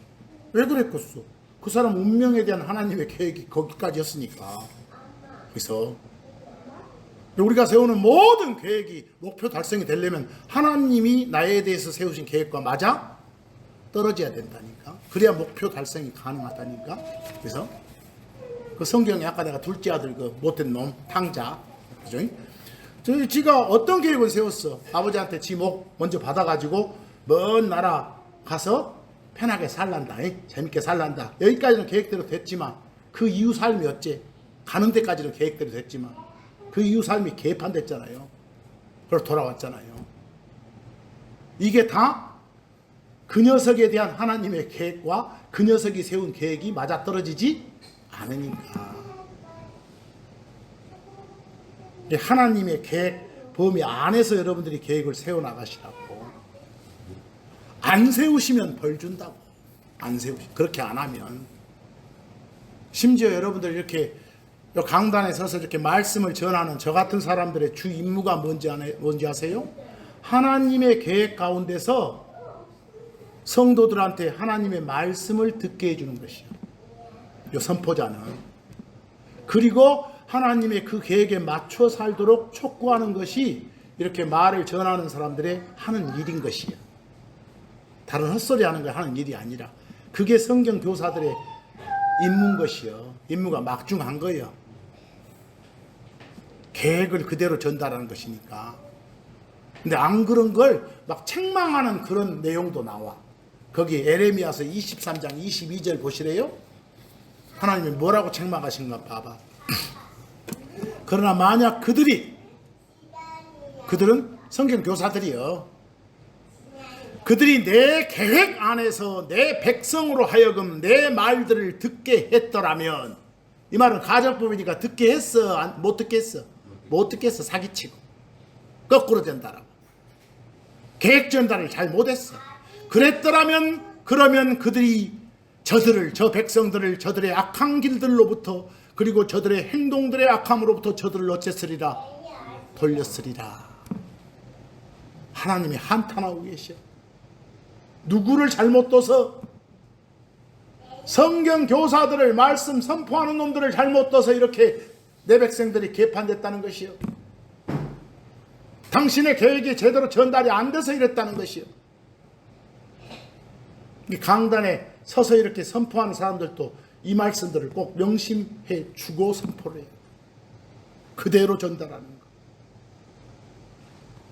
왜 그랬겠어? 그 사람 운명에 대한 하나님의 계획이 거기까지였으니까. 그래서 우리가 세우는 모든 계획이 목표 달성이 되려면 하나님이 나에 대해서 세우신 계획과 맞아 떨어져야 된다니까. 그래야 목표 달성이 가능하다니까. 그래서 그 성경에 아까 내가 둘째 아들 그 못된 놈 탕자, 그죠? 지가 어떤 계획을 세웠어? 아버지한테 지목 먼저 받아가지고 먼 나라 가서 편하게 살란다, 재밌게 살란다. 여기까지는 계획대로 됐지만 그 이후 삶이 어째? 가는 데까지는 계획대로 됐지만 그 이후 삶이 개판됐잖아요. 그래서 돌아왔잖아요. 이게 다 그 녀석에 대한 하나님의 계획과 그 녀석이 세운 계획이 맞아떨어지지 않으니까. 하나님의 계획 범위 안에서 여러분들이 계획을 세워나가시라고. 안 세우시면 벌 준다고. 안 세우시 그렇게 안 하면. 심지어 여러분들 이렇게 강단에 서서 이렇게 말씀을 전하는 저 같은 사람들의 주 임무가 뭔지 아세요? 하나님의 계획 가운데서 성도들한테 하나님의 말씀을 듣게 해주는 것이요. 요 선포자는. 그리고 하나님의 그 계획에 맞춰 살도록 촉구하는 것이 이렇게 말을 전하는 사람들의 하는 일인 것이야. 다른 헛소리 하는 거 하는 일이 아니라 그게 성경 교사들의 임무인 것이요. 임무가 막중한 거예요. 계획을 그대로 전달하는 것이니까. 근데 안 그런 걸 막 책망하는 그런 내용도 나와. 거기 에레미야서 23장 22절 보시래요. 하나님이 뭐라고 책망하신가 봐봐. 그러나 만약 그들은 성경 교사들이요. 그들이 내 계획 안에서 내 백성으로 하여금 내 말들을 듣게 했더라면, 이 말은 가정법이니까 듣게 했어? 못 듣게 했어? 못 듣게 했어. 사기치고 거꾸로 된다라고. 계획 전달을 잘 못했어. 그랬더라면 그러면 그들이 저 백성들을 저들의 악한 길들로부터 그리고 저들의 행동들의 악함으로부터 저들을 어쨌으리라? 돌렸으리라. 하나님이 한탄하고 계셔. 누구를 잘못 둬서? 성경 교사들을 말씀 선포하는 놈들을 잘못 둬서 이렇게 내 백성들이 개판됐다는 것이요. 당신의 계획이 제대로 전달이 안 돼서 이랬다는 것이요. 이 강단에 서서 이렇게 선포하는 사람들도 이 말씀들을 꼭 명심해 주고 선포를 해요. 그대로 전달하는 거.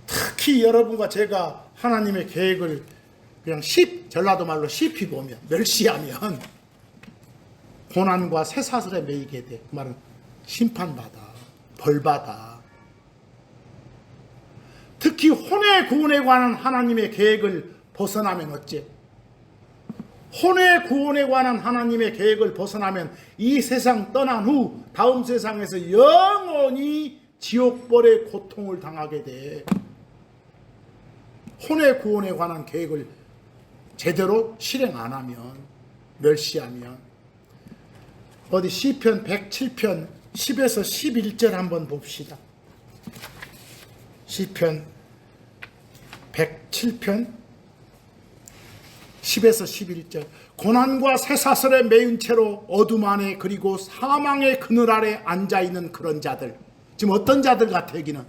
특히 여러분과 제가 하나님의 계획을 그냥 전라도 말로 시피 보면, 멸시하면 고난과 쇠사슬에 매이게 돼. 그 말은 심판받아, 벌받아. 특히 혼의 구원에 관한 하나님의 계획을 벗어나면 어째? 혼의 구원에 관한 하나님의 계획을 벗어나면 이 세상 떠난 후 다음 세상에서 영원히 지옥벌의 고통을 당하게 돼. 혼의 구원에 관한 계획을 제대로 실행 안 하면, 멸시하면. 어디 시편 107편 10에서 11절 한번 봅시다. 시편 107편 10에서 11절. 고난과 쇠사슬에 매인 채로 어둠 안에 그리고 사망의 그늘 아래 앉아있는 그런 자들. 지금 어떤 자들 같아 여기는?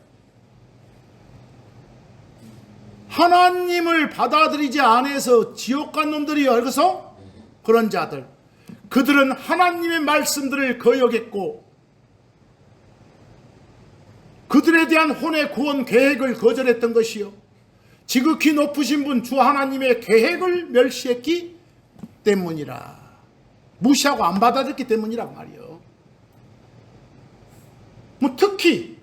하나님을 받아들이지 않아서 지옥 간 놈들이 여기서 그런 자들. 그들은 하나님의 말씀들을 거역했고 그들에 대한 혼의 구원 계획을 거절했던 것이요, 지극히 높으신 분 주 하나님의 계획을 멸시했기 때문이라. 무시하고 안 받아들였기 때문이란 말이요. 뭐 특히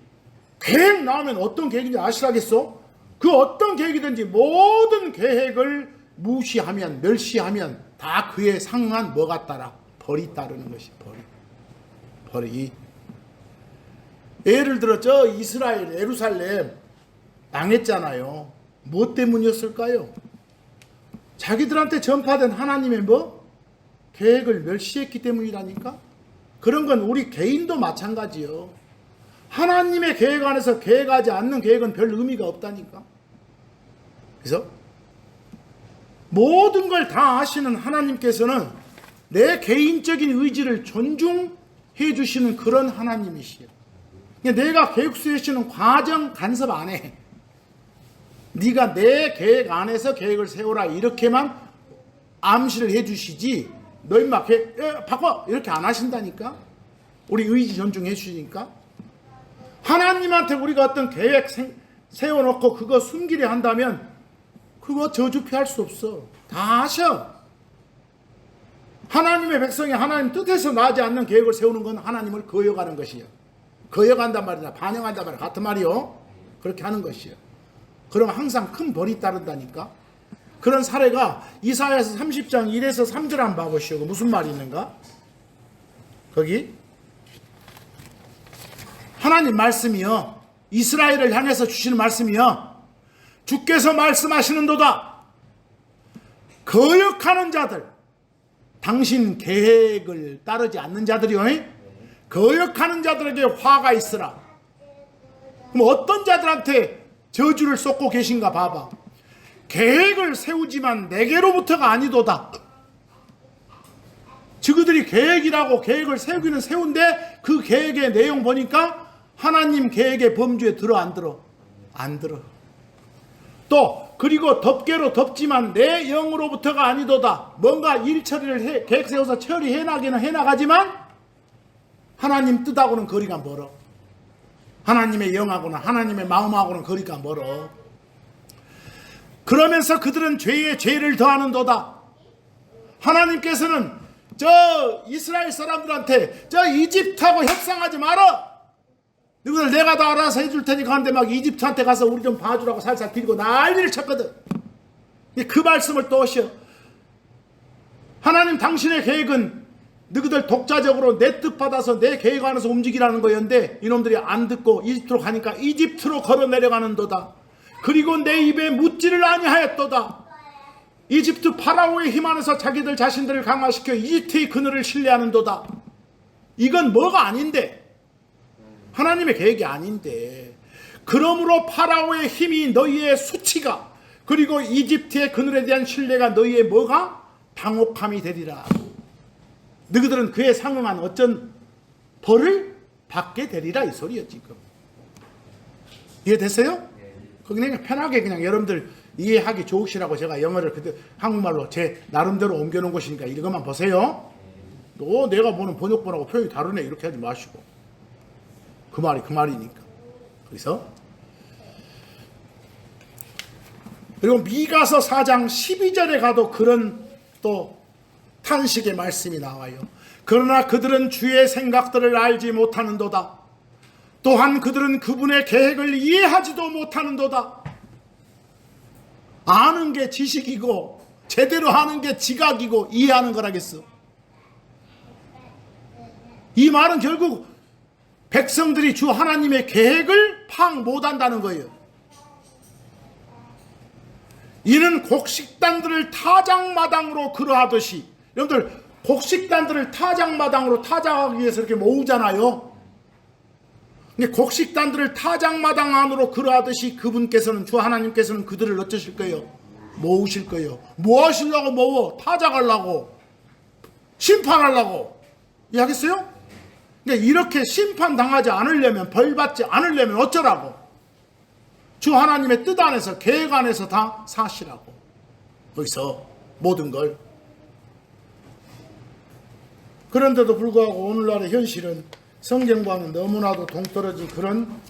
계획 나오면 어떤 계획인지 아시라겠어? 그 어떤 계획이든지 모든 계획을 무시하면, 멸시하면 다 그에 상응한 뭐가 따라? 벌이 따르는 것이 벌이. 예를 들어 저 이스라엘 예루살렘 망했잖아요. 뭐 때문이었을까요? 자기들한테 전파된 하나님의 계획을 멸시했기 때문이라니까. 그런 건 우리 개인도 마찬가지요. 하나님의 계획 안에서 계획하지 않는 계획은 별 의미가 없다니까. 그래서 모든 걸 다 아시는 하나님께서는 내 개인적인 의지를 존중해 주시는 그런 하나님이시요. 내가 계획 수행시는 과정 간섭 안 해. 네가 내 계획 안에서 계획을 세우라 이렇게만 암시를 해 주시지, 너 임마 계획 바꿔 이렇게 안 하신다니까. 우리 의지 존중해 주시니까. 하나님한테 우리가 어떤 계획 세워놓고 그거 숨기려 한다면 그거 저주 피할 수 없어. 다 아셔. 하나님의 백성이 하나님 뜻에서 나지 않는 계획을 세우는 건 하나님을 거역하는 것이요. 거역한단 말이나 반영한단 말이나 같은 말이요. 그렇게 하는 것이요. 그러면 항상 큰 벌이 따른다니까. 그런 사례가 이사야서 30장 1에서 3절 한번 봐보시오. 무슨 말이 있는가? 거기 하나님 말씀이요, 이스라엘을 향해서 주시는 말씀이요, 주께서 말씀하시는도다. 거역하는 자들, 당신 계획을 따르지 않는 자들이요, 거역하는 자들에게 화가 있으라. 그럼 어떤 자들한테 저주를 쏟고 계신가 봐봐. 계획을 세우지만 내게로부터가 아니도다. 저그들이 계획이라고 계획을 세우기는 세운데 그 계획의 내용 보니까 하나님 계획의 범주에 들어 안 들어? 안 들어. 또 그리고 덮개로 덮지만 내 영으로부터가 아니도다. 뭔가 일 처리를 계획 세워서 처리해나기는 해나가지만 하나님 뜻하고는 거리가 멀어. 하나님의 영하고는, 하나님의 마음하고는 거리가 멀어. 그러면서 그들은 죄에 죄를 더하는도다. 하나님께서는 저 이스라엘 사람들한테 저 이집트하고 협상하지 마라. 너희들 내가 다 알아서 해줄 테니까 하는데 막 이집트한테 가서 우리 좀 봐주라고 살살 빌고 난리를 쳤거든. 그 말씀을 또 하셔. 하나님 당신의 계획은 너희들 독자적으로 내 뜻 받아서 내 계획 안에서 움직이라는 거였는데 이놈들이 안 듣고 이집트로 가니까 이집트로 걸어 내려가는도다. 그리고 내 입에 묻지를 아니하였도다. 이집트 파라오의 힘 안에서 자기들 자신들을 강화시켜 이집트의 그늘을 신뢰하는도다. 이건 뭐가 아닌데, 하나님의 계획이 아닌데, 그러므로 파라오의 힘이 너희의 수치가, 그리고 이집트의 그늘에 대한 신뢰가 너희의 뭐가? 당혹함이 되리라. 너희들은 그에 상응한 어쩐 벌을 받게 되리라 이 소리요 지금. 이해됐어요? 그냥 편하게 그냥 여러분들 이해하기 좋으시라고 제가 영어를 그때 한국말로 제 나름대로 옮겨놓은 것이니까 이것만 보세요. 또 내가 보는 번역본하고 표현이 다르네 이렇게 하지 마시고, 그 말이 그 말이니까. 그래서 그리고 미가서 4장 12절에 가도 그런 또 탄식의 말씀이 나와요. 그러나 그들은 주의 생각들을 알지 못하는도다. 또한 그들은 그분의 계획을 이해하지도 못하는도다. 아는 게 지식이고 제대로 하는 게 지각이고 이해하는 거라겠어. 이 말은 결국 백성들이 주 하나님의 계획을 파악 못한다는 거예요. 이는 곡식단들을 타작마당으로 그러하듯이, 여러분들 곡식단들을 타작마당으로 타작하기 위해서 이렇게 모으잖아요. 근데 곡식단들을 타작마당 안으로 그러하듯이 그분께서는, 주 하나님께서는 그들을 어쩌실 거예요? 모으실 거예요. 뭐 하시려고 모어? 타작하려고, 심판하려고. 이해하겠어요? 그러니까 이렇게 심판당하지 않으려면, 벌받지 않으려면 어쩌라고? 주 하나님의 뜻 안에서, 계획 안에서 다 사시라고. 거기서 모든 걸. 그런데도 불구하고 오늘날의 현실은 성경과는 너무나도 동떨어진 그런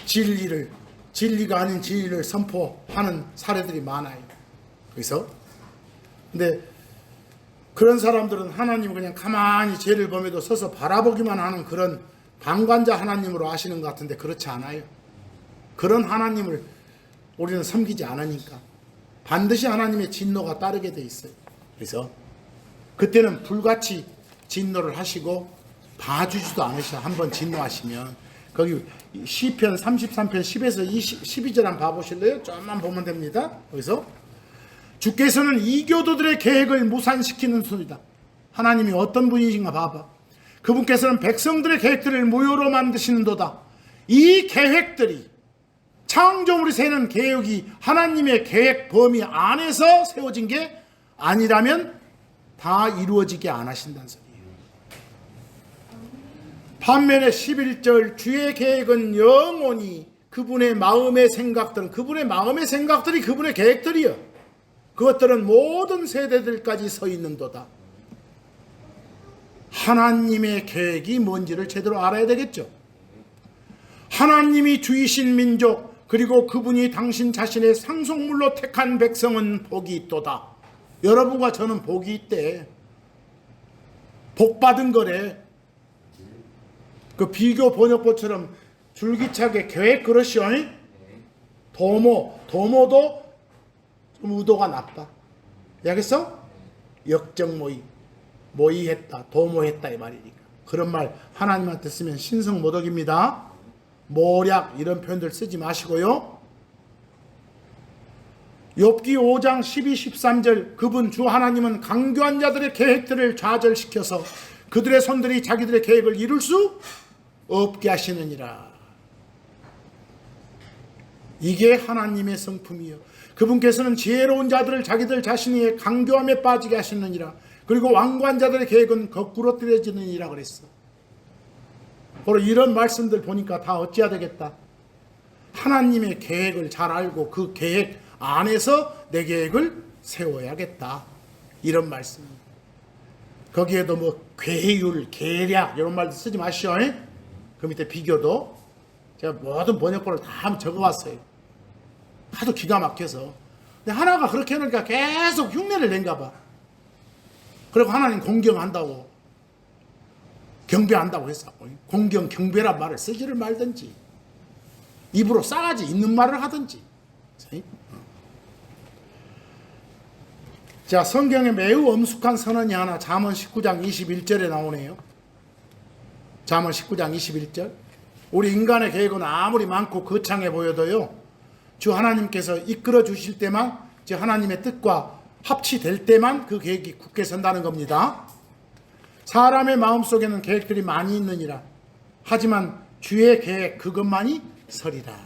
진리가 아닌 진리를 선포하는 사례들이 많아요. 그래서 근데 그런 사람들은 하나님을 그냥 가만히 죄를 범해도 서서 바라보기만 하는 그런 방관자 하나님으로 아시는 것 같은데 그렇지 않아요. 그런 하나님을 우리는 섬기지 않으니까 반드시 하나님의 진노가 따르게 돼 있어요. 그래서 그때는 불같이 진노를 하시고 봐주지도 않으셔. 한번 진노하시면 거기 시편 33편 10에서 12절 한번 봐보실래요? 좀만 보면 됩니다. 여기서 주께서는 이교도들의 계획을 무산시키는 소리다. 하나님이 어떤 분이신가 봐봐. 그분께서는 백성들의 계획들을 무효로 만드시는도다. 이 계획들이 창조물이 세는 계획이 하나님의 계획 범위 안에서 세워진 게 아니라면 다 이루어지게 안 하신다는 소리예요. 반면에 11절 주의 계획은 영원히 그분의 마음의 생각들이 그분의 계획들이요. 그것들은 모든 세대들까지 서 있는도다. 하나님의 계획이 뭔지를 제대로 알아야 되겠죠. 하나님이 주이신 민족 그리고 그분이 당신 자신의 상속물로 택한 백성은 복이 있도다. 여러분과 저는 복이 있대. 복 받은 거래. 그 비교 번역본처럼 줄기차게 계획 그릇이요. 도모도 좀 의도가 나빠. 알겠어? 모의했다, 도모했다 이 말이니까. 그런 말 하나님한테 쓰면 신성모독입니다. 모략 이런 표현들 쓰지 마시고요. 욥기 5장 12, 13절 그분 주 하나님은 강교한 자들의 계획들을 좌절시켜서 그들의 손들이 자기들의 계획을 이룰 수 없게 하시느니라. 이게 하나님의 성품이요. 그분께서는 지혜로운 자들을 자기들 자신의 강교함에 빠지게 하시느니라. 그리고 완고한 자들의 계획은 거꾸로 떨어지느니라 그랬어. 바로 이런 말씀들 보니까 다 어찌해야 되겠다. 하나님의 계획을 잘 알고 그 계획 안에서 내 계획을 세워야겠다. 이런 말씀. 거기에도 뭐 괴율, 계략 이런 말도 쓰지 마시오. 그 밑에 비교도 제가 모든 번역본을 다 한번 적어봤어요. 하도 기가 막혀서. 근데 하나가 그렇게 해놓으니까 계속 흉내를 낸가 봐. 그리고 하나님 공경한다고 경배한다고 했어. 공경 경배란 말을 쓰지를 말든지 입으로 싸가지 있는 말을 하든지. 자, 성경에 매우 엄숙한 선언이 하나 잠언 19장 21절에 나오네요. 잠언 19장 21절. 우리 인간의 계획은 아무리 많고 거창해 보여도요, 주 하나님께서 이끌어 주실 때만, 즉 하나님의 뜻과 합치될 때만 그 계획이 굳게 선다는 겁니다. 사람의 마음속에는 계획들이 많이 있느니라. 하지만 주의 계획 그것만이 서리라.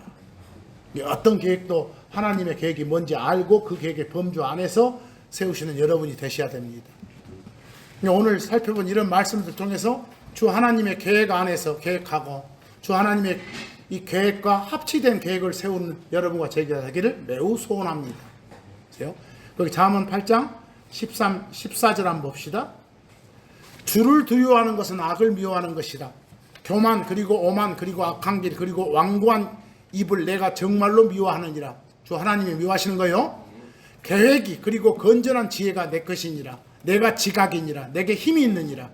어떤 계획도 하나님의 계획이 뭔지 알고 그 계획의 범주 안에서 세우시는 여러분이 되셔야 됩니다. 오늘 살펴본 이런 말씀들 통해서 주 하나님의 계획 안에서 계획하고 주 하나님의 이 계획과 합치된 계획을 세우는 여러분과 제가 되기를 매우 소원합니다. 거기 잠언 8장 13, 14절 한번 봅시다. 주를 두려워하는 것은 악을 미워하는 것이라. 교만 그리고 오만 그리고 악한 길 그리고 완고한 입을 내가 정말로 미워하느니라. 주 하나님이 미워하시는 거요. 계획이 그리고 건전한 지혜가 내 것이니라. 내가 지각이니라. 내게 힘이 있느니라.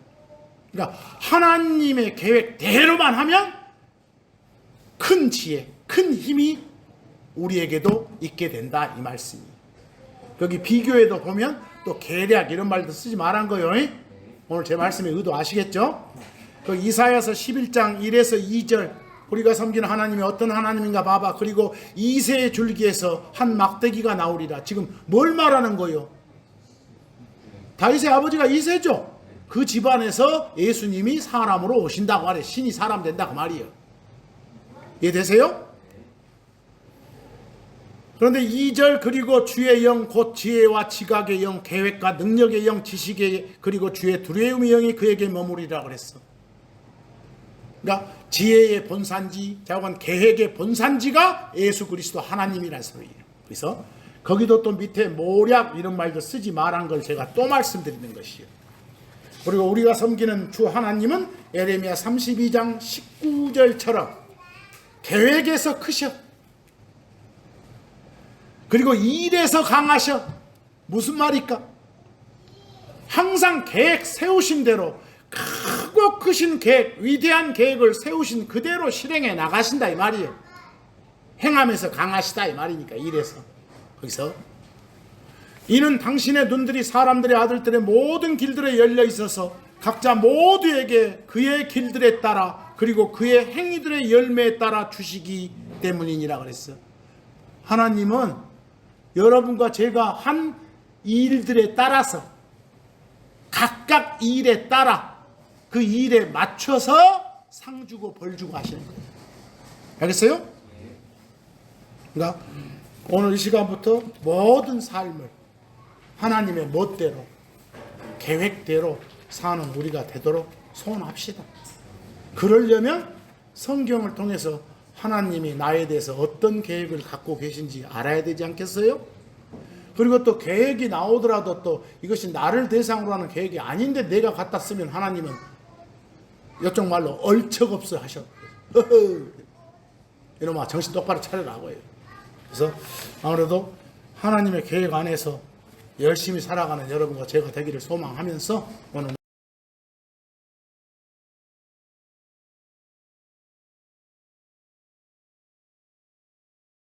그러니까 하나님의 계획대로만 하면 큰 지혜, 큰 힘이 우리에게도 있게 된다 이 말씀이. 여기 비교에도 보면 또 계략 이런 말도 쓰지 말한 거요. 오늘 제 말씀의 의도 아시겠죠? 그 이사야서 11장 1에서 2절 우리가 섬기는 하나님이 어떤 하나님인가 봐봐. 그리고 이새의 줄기에서 한 막대기가 나오리라. 지금 뭘 말하는 거요? 다윗의 아버지가 이새죠. 그 집안에서 예수님이 사람으로 오신다고 하래. 신이 사람 된다 그 말이에요. 이해되세요? 그런데 2절 그리고 주의 영 곧 지혜와 지각의 영 계획과 능력의 영 지식의 그리고 주의 두려움의 영이 그에게 머무리라 그랬어. 그러니까 지혜의 본산지 자관 계획의 본산지가 예수 그리스도 하나님이라는 소리예요. 그래서 거기도 또 밑에 모략 이런 말도 쓰지 말한 걸 제가 또 말씀드리는 것이에요. 그리고 우리가 섬기는 주 하나님은 에레미야 32장 19절처럼 계획에서 크셔. 그리고 일에서 강하셔. 무슨 말일까? 항상 계획 세우신 대로 크고 크신 계획, 위대한 계획을 세우신 그대로 실행해 나가신다 이 말이에요. 행함에서 강하시다 이 말이니까 일에서. 거기서 이는 당신의 눈들이 사람들의 아들들의 모든 길들에 열려 있어서 각자 모두에게 그의 길들에 따라 그리고 그의 행위들의 열매에 따라 주시기 때문이니라 그랬어. 하나님은 여러분과 제가 한 일들에 따라서 각각 일에 따라 그 일에 맞춰서 상 주고 벌 주고 하시는 거예요. 알겠어요? 그러니까 오늘 이 시간부터 모든 삶을 하나님의 멋대로 계획대로 사는 우리가 되도록 소원합시다. 그러려면 성경을 통해서 하나님이 나에 대해서 어떤 계획을 갖고 계신지 알아야 되지 않겠어요? 그리고 또 계획이 나오더라도 또 이것이 나를 대상으로 하는 계획이 아닌데 내가 갖다 쓰면 하나님은 이쪽 말로 얼척없어 하셔. 이놈아 정신 똑바로 차리라고 해요. 그래서 아무래도 하나님의 계획 안에서 열심히 살아가는 여러분과 제가 되기를 소망하면서 오늘